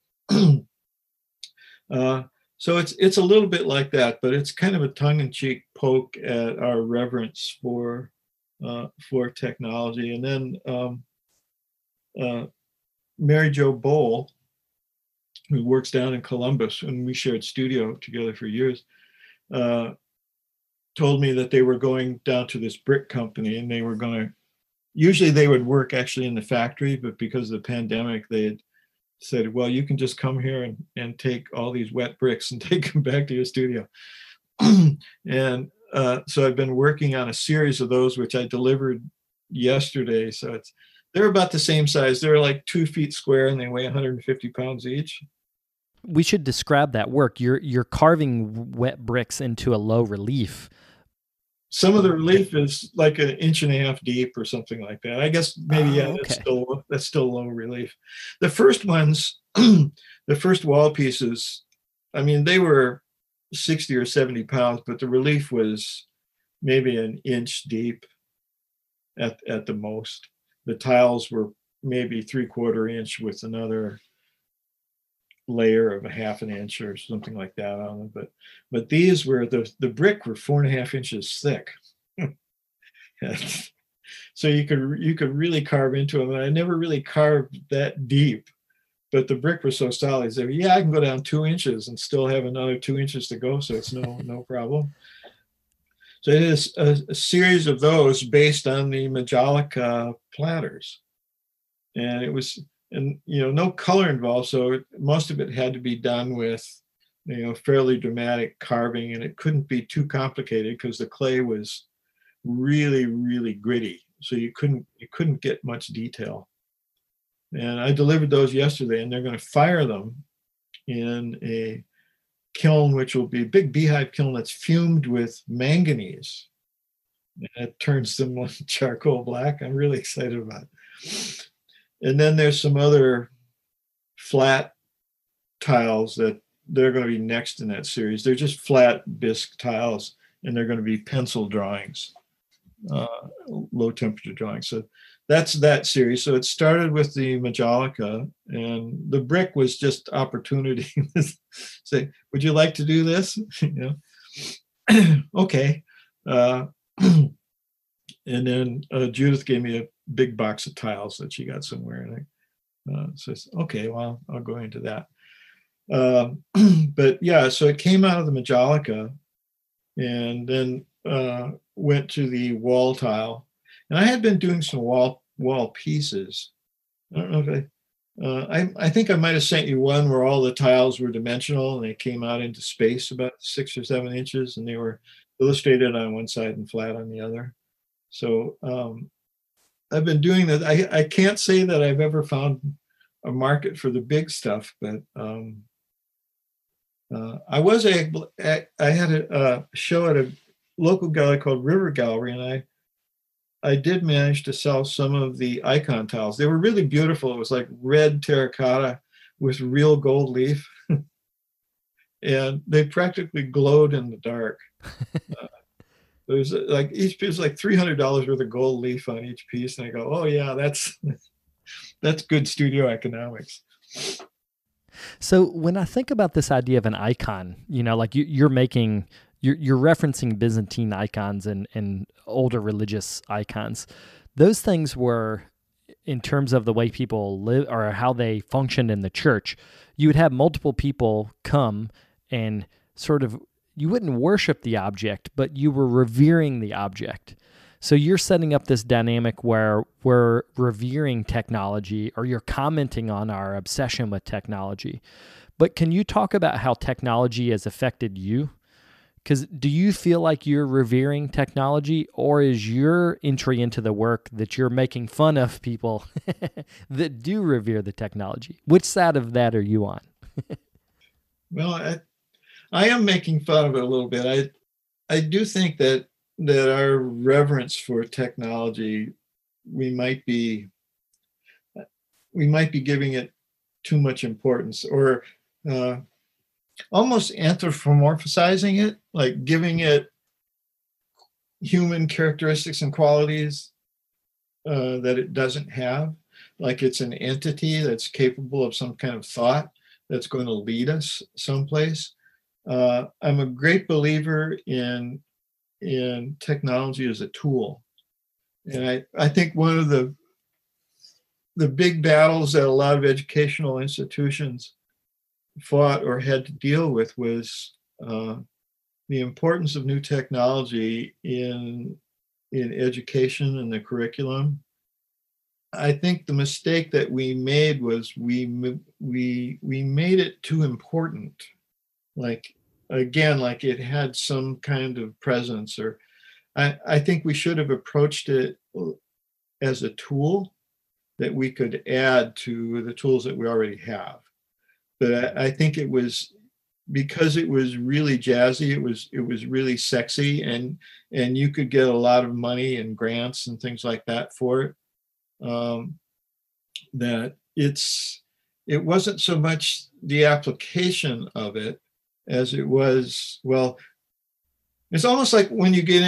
So it's a little bit like that, but it's kind of a tongue-in-cheek poke at our reverence for technology. And then Mary Jo Bowl, who works down in Columbus, and we shared studio together for years, told me that they were going down to this brick company, and they were usually they would work actually in the factory, but because of the pandemic, they had said, well, you can just come here and take all these wet bricks and take them back to your studio. And so I've been working on a series of those, which I delivered yesterday. So they're about the same size. They're like 2 feet square, and they weigh 150 pounds each. We should describe that work. You're carving wet bricks into a low relief. Some of the relief is like 1.5 inches deep or something like that. I guess maybe okay. That's still low relief. The first ones, the first wall pieces, they were 60 or 70 pounds, but the relief was maybe 1 inch deep. at the most. The tiles were maybe 3/4 inch with another layer of a 1/2 inch or something like that on them. But these were the brick were 4.5 inches thick. So you could really carve into them. And I never really carved that deep, but the brick was so solid. So yeah, I can go down 2 inches and still have another 2 inches to go. So it's no problem. So it is a series of those based on the Majolica platters. And it was, and no color involved. So most of it had to be done with, fairly dramatic carving, and it couldn't be too complicated because the clay was really, really gritty. So you couldn't get much detail. And I delivered those yesterday, and they're going to fire them in a kiln, which will be a big beehive kiln that's fumed with manganese. And it turns them like charcoal black. I'm really excited about it. And then there's some other flat tiles that they're going to be next in that series. They're just flat bisque tiles, and they're going to be pencil drawings, low temperature drawings. So that's that series. So it started with the Majolica, and the brick was just opportunity. Say, would you like to do this? Okay. And then Judith gave me a big box of tiles that she got somewhere, and so I said, okay, well, I'll go into that. But yeah, so it came out of the Majolica, and then went to the wall tile, and I had been doing some wall pieces. I don't know if I think I might have sent you one where all the tiles were dimensional and they came out into space about 6 or 7 inches, and they were illustrated on one side and flat on the other. So I've been doing that. I can't say that I've ever found a market for the big stuff, but I was able. I had a show at a local gallery called River Gallery, and I did manage to sell some of the icon tiles. They were really beautiful. It was like red terracotta with real gold leaf, and they practically glowed in the dark. It was like each piece was like $300 worth of gold leaf on each piece, and I go, oh yeah, that's good studio economics. So when I think about this idea of an icon, like you're referencing Byzantine icons and older religious icons. Those things were, in terms of the way people live or how they functioned in the church, you would have multiple people come and sort of, you wouldn't worship the object, but you were revering the object. So you're setting up this dynamic where we're revering technology, or you're commenting on our obsession with technology. But can you talk about how technology has affected you? Because do you feel like you're revering technology, or is your entry into the work that you're making fun of people that do revere the technology? Which side of that are you on? Well, I am making fun of it a little bit. I do think that our reverence for technology, we might be giving it too much importance, or almost anthropomorphizing it, like giving it human characteristics and qualities that it doesn't have, like it's an entity that's capable of some kind of thought that's going to lead us someplace. I'm a great believer in technology as a tool. And I think one of the big battles that a lot of educational institutions fought or had to deal with was the importance of new technology in education and the curriculum. I think the mistake that we made was we made it too important. Like, again, like it had some kind of presence, or I think we should have approached it as a tool that we could add to the tools that we already have. But I think it was because it was really jazzy, it was really sexy, and you could get a lot of money and grants and things like that for it. That it wasn't so much the application of it as it was, well, it's almost like when you get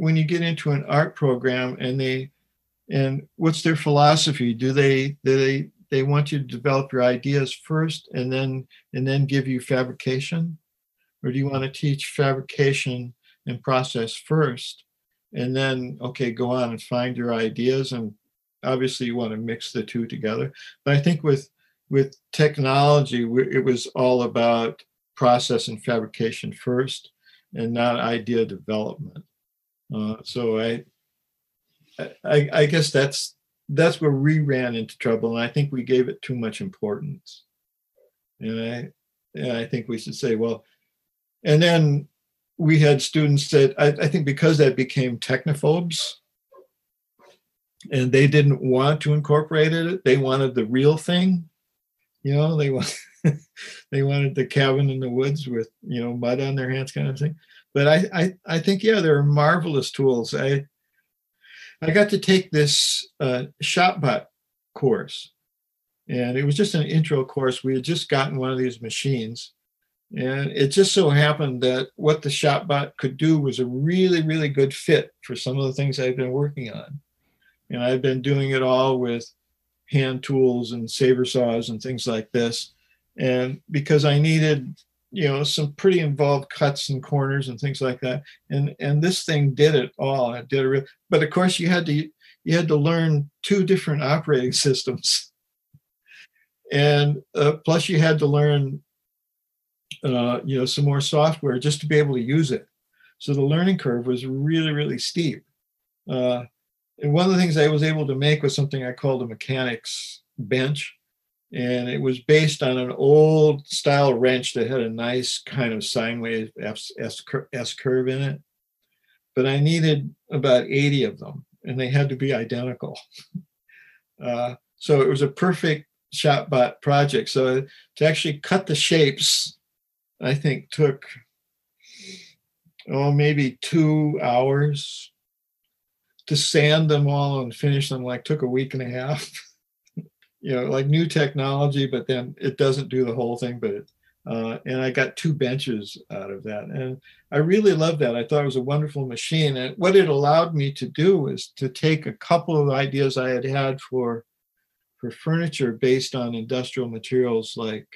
when you get into an art program and what's their philosophy? Do they want you to develop your ideas first and then give you fabrication? Or do you want to teach fabrication and process first and then, okay, go on and find your ideas? And obviously you want to mix the two together. But I think with technology, it was all about process and fabrication first and not idea development. So I guess that's where we ran into trouble. And I think we gave it too much importance. And I think we should say, well, and then we had students that I think because that became technophobes and they didn't want to incorporate it, they wanted the real thing. They wanted the cabin in the woods with, mud on their hands kind of thing. But I think, yeah, there are marvelous tools. I got to take this ShopBot course, and it was just an intro course. We had just gotten one of these machines. And it just so happened that what the ShopBot could do was a really, really good fit for some of the things I've been working on. And I've been doing it all with hand tools and saber saws and things like this. And because I needed, some pretty involved cuts and corners and things like that. And this thing did it all. It did it. But of course, you had to learn 2 different operating systems. And plus you had to learn some more software just to be able to use it. So the learning curve was really, really steep. And one of the things I was able to make was something I called a mechanics bench. And it was based on an old style wrench that had a nice kind of sine wave S curve in it. But I needed about 80 of them, and they had to be identical. So it was a perfect ShopBot project. So to actually cut the shapes, I think took, maybe 2 hours. To sand them all and finish them took a week and a half. Like new technology, but then it doesn't do the whole thing. But and I got 2 benches out of that, and I really loved that. I thought it was a wonderful machine, and what it allowed me to do was to take a couple of ideas I had for furniture based on industrial materials like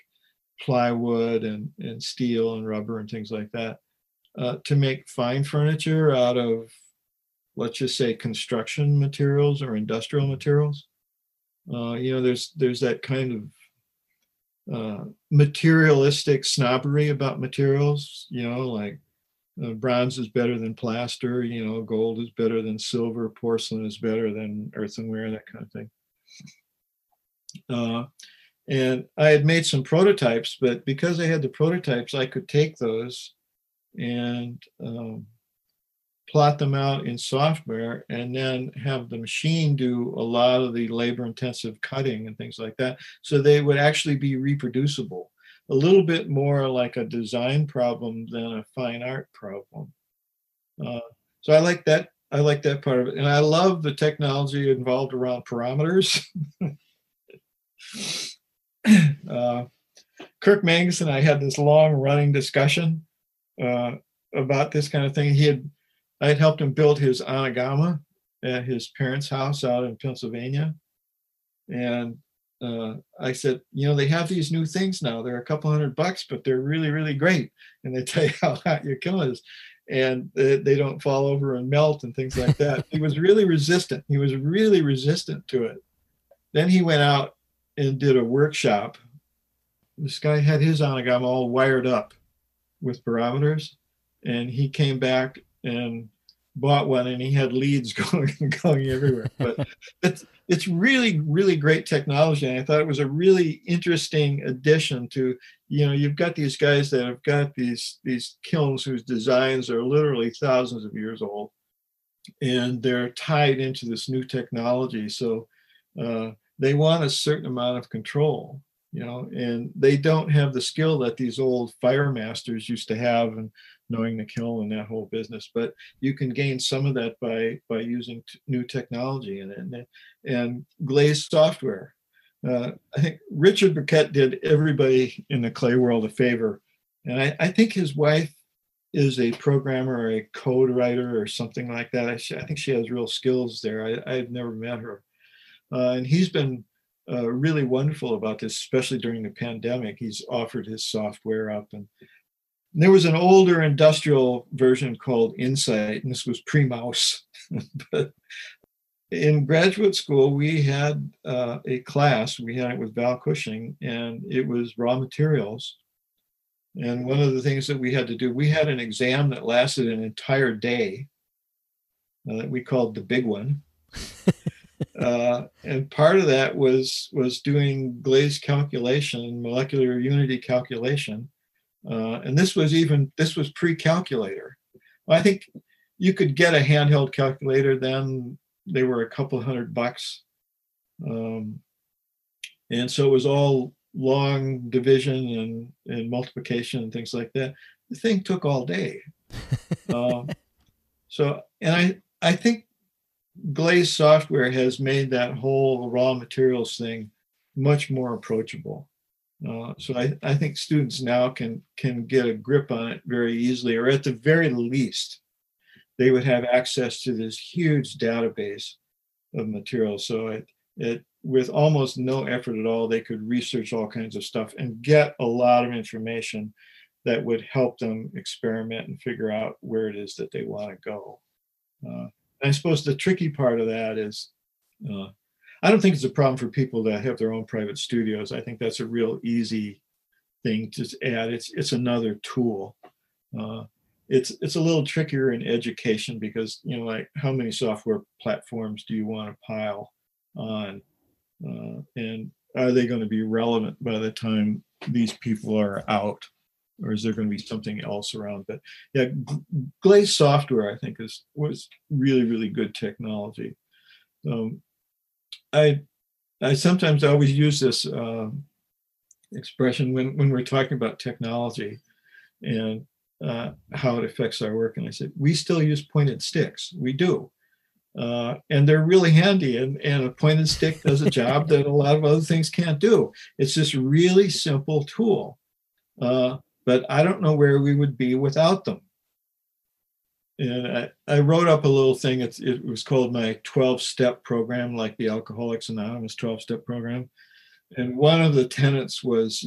plywood and steel and rubber and things like that, to make fine furniture out of, let's just say, construction materials or industrial materials. There's that kind of materialistic snobbery about materials, like bronze is better than plaster, gold is better than silver, porcelain is better than earthenware, that kind of thing. And I had made some prototypes, but because I had the prototypes, I could take those and plot them out in software and then have the machine do a lot of the labor-intensive cutting and things like that. So they would actually be reproducible, a little bit more like a design problem than a fine art problem. So I like that. I like that part of it. And I love the technology involved around parameters. Kirk Mangus and I had this long running discussion about this kind of thing. I had helped him build his anagama at his parents' house out in Pennsylvania. And I said, they have these new things now. They're a couple $100, but they're really, really great. And they tell you how hot your kiln is. And they don't fall over and melt and things like that. He was really resistant. He was really resistant to it. Then he went out and did a workshop. This guy had his anagama all wired up with barometers. And he came back and bought one, and he had leads going everywhere. But it's really, really great technology. And I thought it was a really interesting addition to, you've got these guys that have got these kilns whose designs are literally thousands of years old, and they're tied into this new technology. So they want a certain amount of control, and they don't have the skill that these old fire masters used to have and knowing the kiln and that whole business. But you can gain some of that by using new technology in it and glazed software. I think Richard Burkett did everybody in the clay world a favor. And I think his wife is a programmer or a code writer or something like that. I think she has real skills there. I've never met her. And he's been really wonderful about this, especially during the pandemic. He's offered his software up. And there was an older industrial version called Insight, and this was pre-mouse. But in graduate school, we had a class. We had it with Val Cushing, and it was raw materials. And one of the things that we had to do, we had an exam that lasted an entire day that we called the big one. And part of that was doing glaze calculation, molecular unity calculation. And this was pre-calculator. Well, I think you could get a handheld calculator then. They were a couple $100. And so it was all long division and multiplication and things like that. The thing took all day. And I think glaze software has made that whole raw materials thing much more approachable. So I think students now can get a grip on it very easily, or at the very least, they would have access to this huge database of materials. So with almost no effort at all, they could research all kinds of stuff and get a lot of information that would help them experiment and figure out where it is that they want to go. I suppose the tricky part of that is, I don't think it's a problem for people that have their own private studios. I think that's a real easy thing to add. It's another tool. It's a little trickier in education because, like how many software platforms do you want to pile on? And are they going to be relevant by the time these people are out? Or is there going to be something else around? But yeah, glaze software, I think, was really, really good technology. I sometimes always use this expression when we're talking about technology and how it affects our work. And I said, we still use pointed sticks. We do. And they're really handy. And a pointed stick does a job that a lot of other things can't do. It's this really simple tool. But I don't know where we would be without them. And I wrote up a little thing. It was called my 12-step program, like the Alcoholics Anonymous 12-step program. And one of the tenets was,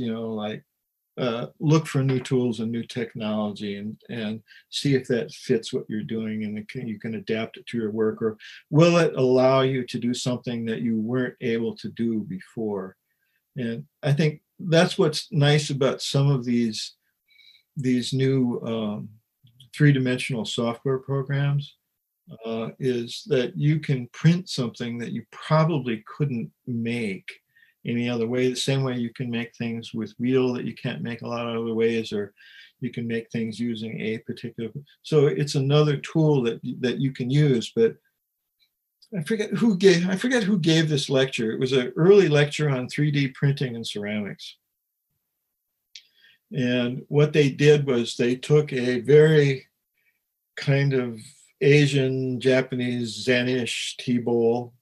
look for new tools and new technology and see if that fits what you're doing and you can adapt it to your work, or will it allow you to do something that you weren't able to do before? And I think that's what's nice about some of these new three-dimensional software programs is that you can print something that you probably couldn't make any other way, the same way you can make things with wheel that you can't make a lot of other ways, or you can make things using a particular. So it's another tool that you can use. But I forget who gave this lecture. It was an early lecture on 3D printing and ceramics. And what they did was they took a very kind of Asian, Japanese, Zen-ish tea bowl,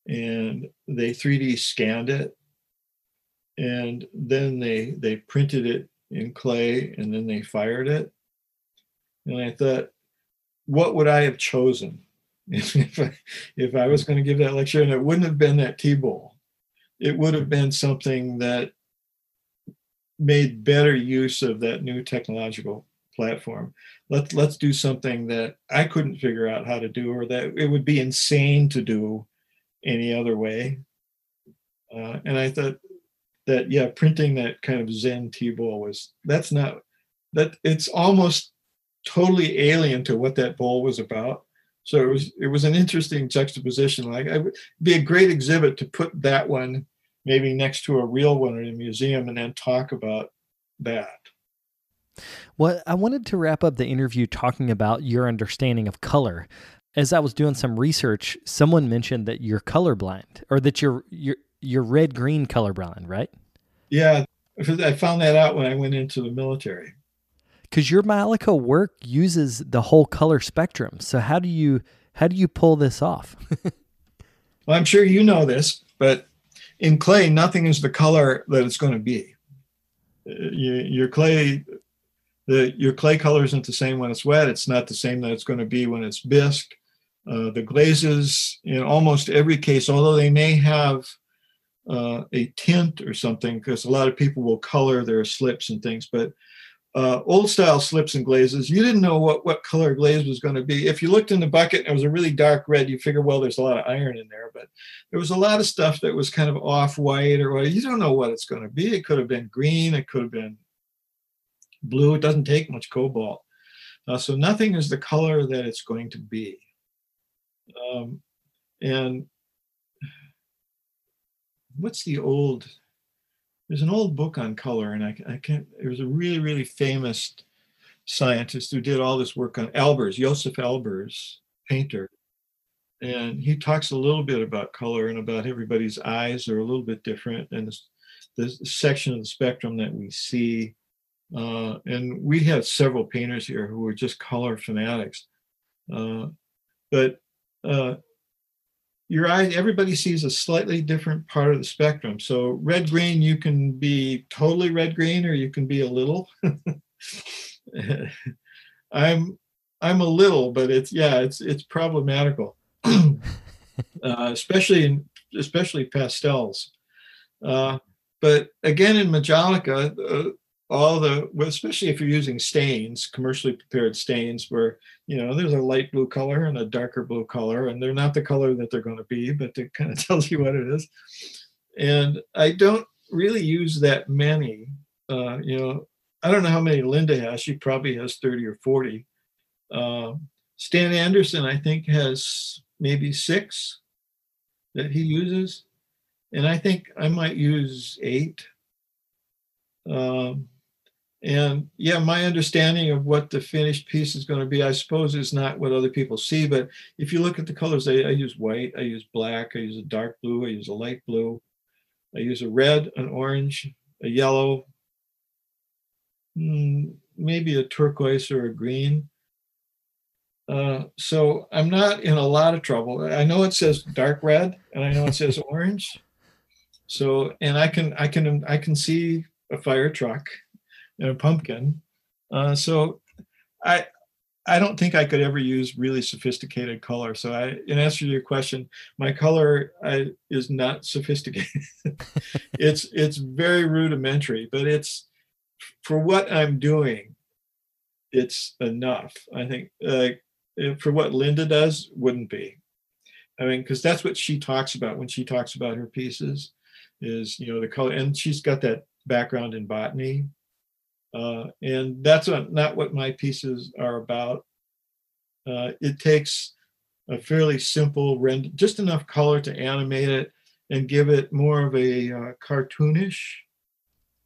and they 3D scanned it. And then they printed it in clay, and then they fired it. And I thought, what would I have chosen if I was going to give that lecture? And it wouldn't have been that tea bowl. It would have been something that made better use of that new technological platform. Let's do something that I couldn't figure out how to do, or that it would be insane to do any other way. And I thought that, printing that kind of Zen tea bowl it's almost totally alien to what that bowl was about. So it was an interesting juxtaposition. Like, it would be a great exhibit to put that one maybe next to a real one in a museum and then talk about that. Well, I wanted to wrap up the interview talking about your understanding of color. As I was doing some research, someone mentioned that you're colorblind, or that you're red-green colorblind, right? Yeah, I found that out when I went into the military. Because your Malico work uses the whole color spectrum. So how do you pull this off? Well, I'm sure you know this, but in clay, nothing is the color that it's going to be. Your clay your clay color isn't the same when it's wet. It's not the same that it's going to be when it's bisque. The glazes in almost every case, although they may have a tint or something, because a lot of people will color their slips and things, but old style slips and glazes, you didn't know what color glaze was going to be. If you looked in the bucket and it was a really dark red, you figure, well, there's a lot of iron in there, but there was a lot of stuff that was kind of off-white or what. You don't know what it's going to be. It could have been green. It could have been blue. It doesn't take much cobalt. So nothing is the color that it's going to be. And what's there's an old book on color, and I can't, there was a really, really famous scientist who did all this work on Joseph Albers, painter. And he talks a little bit about color and about everybody's eyes are a little bit different, and the section of the spectrum that we see. And we have several painters here who are just color fanatics. But your eye, everybody sees a slightly different part of the spectrum. So red green, you can be totally red green, or you can be a little. I'm a little, but it's problematical, especially pastels. But again, in Majolica, especially if you're using stains, commercially prepared stains, where there's a light blue color and a darker blue color, and they're not the color that they're going to be, but it kind of tells you what it is. And I don't really use that many. I don't know how many Linda has. She probably has 30 or 40. Stan Anderson, I think, has maybe 6 that he uses, and I think I might use 8. And yeah, my understanding of what the finished piece is going to be, I suppose, is not what other people see. But if you look at the colors, I use white, I use black, I use a dark blue, I use a light blue, I use a red, an orange, a yellow, maybe a turquoise or a green. So I'm not in a lot of trouble. I know it says dark red, and I know it says orange. So, and I can see a fire truck and a pumpkin. So I don't think I could ever use really sophisticated color. So in answer to your question, my color is not sophisticated. It's very rudimentary, but it's, for what I'm doing, it's enough. I think for what Linda does, wouldn't be. I mean, because that's what she talks about when she talks about her pieces, is the color, and she's got that background in botany. And that's not what my pieces are about. It takes a fairly simple render, just enough color to animate it and give it more of a cartoonish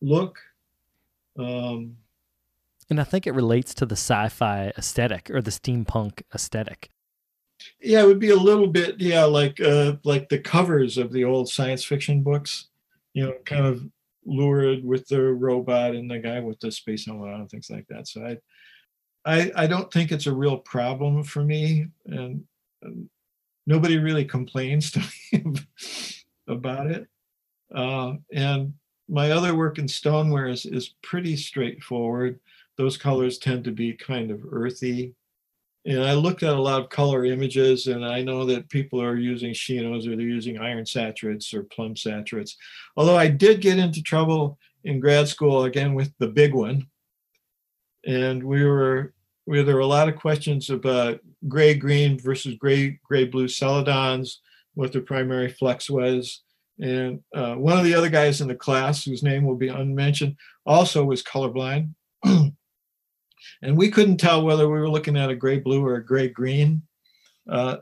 look. And I think it relates to the sci-fi aesthetic or the steampunk aesthetic. Yeah, it would be a little bit, like the covers of the old science fiction books, kind of lurid with the robot and the guy with the space helmet on and things like that. So I don't think it's a real problem for me, and nobody really complains to me about it. And my other work in stoneware is pretty straightforward. Those colors tend to be kind of earthy. And I looked at a lot of color images, and I know that people are using Chinos, or they're using iron saturates or plum saturates. Although I did get into trouble in grad school, again, with the big one. And there were a lot of questions about gray-green versus gray-blue celadons, what the primary flux was. And one of the other guys in the class, whose name will be unmentioned, also was colorblind. And we couldn't tell whether we were looking at a gray blue or a gray green.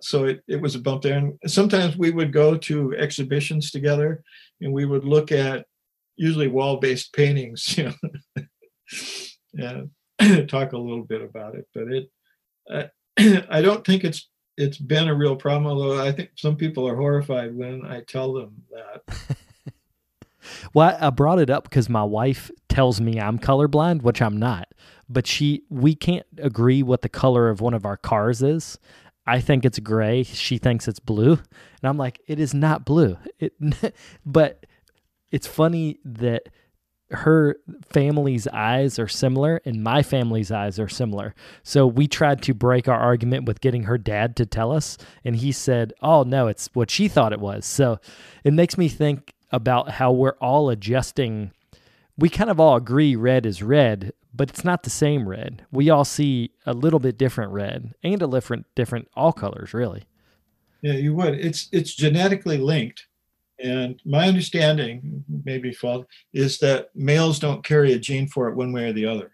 So it was a bump there. And sometimes we would go to exhibitions together, and we would look at usually wall-based paintings, and talk a little bit about it. But I don't think it's been a real problem, although I think some people are horrified when I tell them that. Well, I brought it up because my wife tells me I'm colorblind, which I'm not. But we can't agree what the color of one of our cars is. I think it's gray. She thinks it's blue. And I'm like, it is not blue. But it's funny that her family's eyes are similar and my family's eyes are similar. So we tried to break our argument with getting her dad to tell us, and he said, oh, no, it's what she thought it was. So it makes me think about how we're all adjusting. We kind of all agree red is red, but it's not the same red. We all see a little bit different red and a different all colors, really. Yeah, you would. It's genetically linked. And my understanding, maybe fault, is that males don't carry a gene for it one way or the other.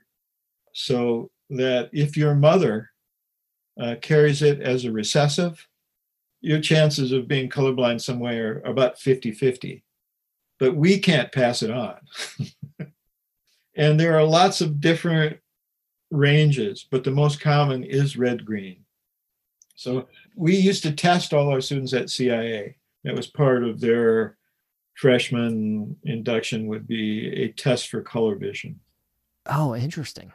So that if your mother carries it as a recessive, your chances of being colorblind some way are about 50-50. But we can't pass it on. And there are lots of different ranges, but the most common is red-green. So we used to test all our students at CIA. That was part of their freshman induction, would be a test for color vision. Oh, interesting.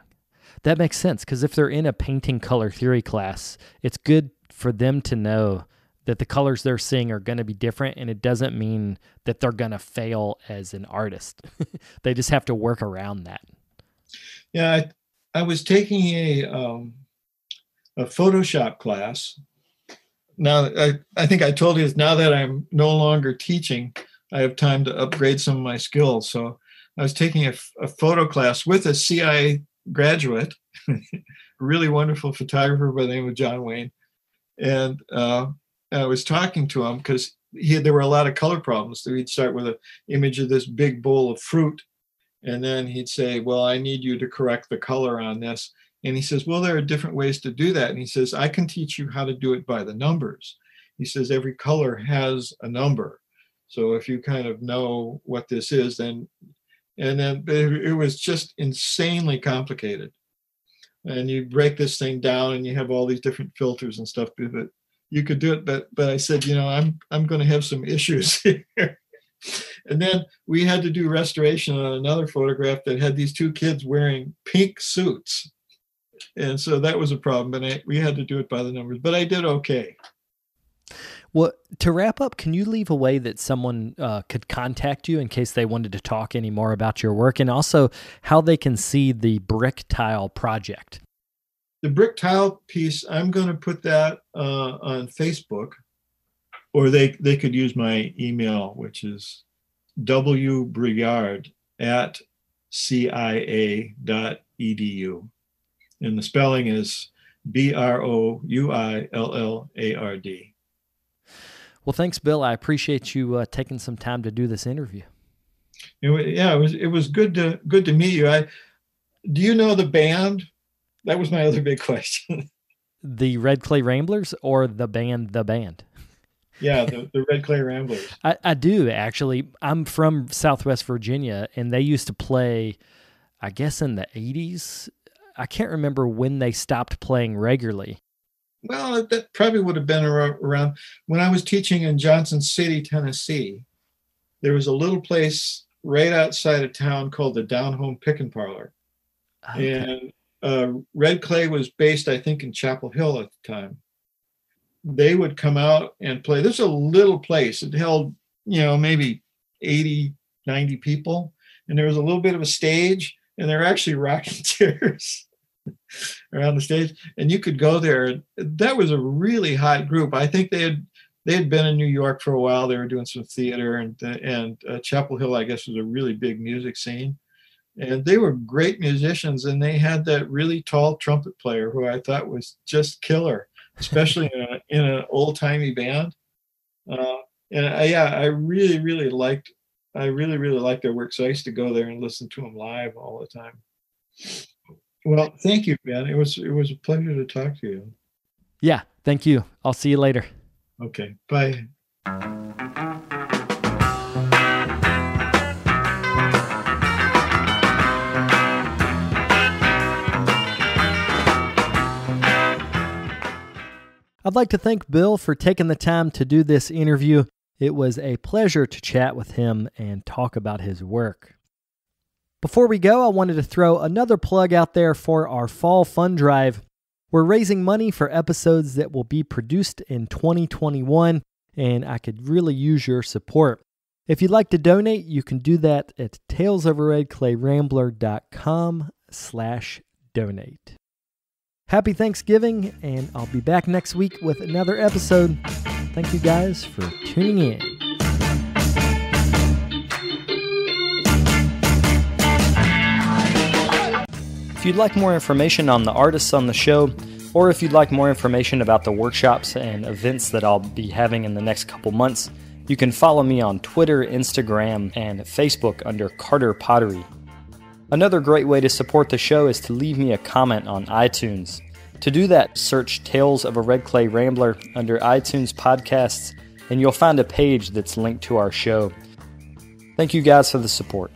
That makes sense, because if they're in a painting color theory class, it's good for them to know that the colors they're seeing are going to be different, and it doesn't mean that they're going to fail as an artist. They just have to work around that. Yeah, I was taking a Photoshop class. Now, I think I told you this, now that I'm no longer teaching, I have time to upgrade some of my skills. So I was taking a photo class with a CIA graduate, a really wonderful photographer by the name of John Wayne. And I was talking to him because there were a lot of color problems. So he'd start with an image of this big bowl of fruit. And then he'd say, well, I need you to correct the color on this. And he says, well, there are different ways to do that. And he says, I can teach you how to do it by the numbers. He says, every color has a number. So if you kind of know what this is, then it was just insanely complicated. And you break this thing down and you have all these different filters and stuff, but you could do it. But I said, I'm going to have some issues here. And then we had to do restoration on another photograph that had these two kids wearing pink suits. And so that was a problem, but we had to do it by the numbers, but I did okay. Well, to wrap up, can you leave a way that someone could contact you in case they wanted to talk any more about your work, and also how they can see the brick tile project? The brick tile piece, I'm going to put that on Facebook, or they could use my email, which is wbrouillard@cia.edu. And the spelling is Brouillard. Well, thanks, Bill. I appreciate you taking some time to do this interview. It was good to meet you. Do you know the band? That was my other big question. The Red Clay Ramblers or the band? Yeah, the Red Clay Ramblers. I do, actually. I'm from Southwest Virginia, and they used to play, I guess, in the 80s. I can't remember when they stopped playing regularly. Well, that probably would have been around when I was teaching in Johnson City, Tennessee. There was a little place right outside of town called the Down Home Pick and Parlor. Okay. And Red Clay was based, I think, in Chapel Hill at the time. They would come out and play. This is a little place. It held, maybe 80, 90 people. And there was a little bit of a stage, and there were actually rocking chairs around the stage. And you could go there. That was a really hot group. I think they had been in New York for a while. They were doing some theater, and Chapel Hill, I guess, was a really big music scene. And they were great musicians, and they had that really tall trumpet player who I thought was just killer, especially in an old-timey band. I really liked their work. So I used to go there and listen to them live all the time. Well, thank you, Ben. It was a pleasure to talk to you. Yeah, thank you. I'll see you later. Okay, bye. I'd like to thank Bill for taking the time to do this interview. It was a pleasure to chat with him and talk about his work. Before we go, I wanted to throw another plug out there for our Fall Fund Drive. We're raising money for episodes that will be produced in 2021, and I could really use your support. If you'd like to donate, you can do that at talesofredclayrambler.com/donate. Happy Thanksgiving, and I'll be back next week with another episode. Thank you guys for tuning in. If you'd like more information on the artists on the show, or if you'd like more information about the workshops and events that I'll be having in the next couple months, you can follow me on Twitter, Instagram, and Facebook under Carter Pottery. Another great way to support the show is to leave me a comment on iTunes. To do that, search Tales of a Red Clay Rambler under iTunes Podcasts, and you'll find a page that's linked to our show. Thank you guys for the support.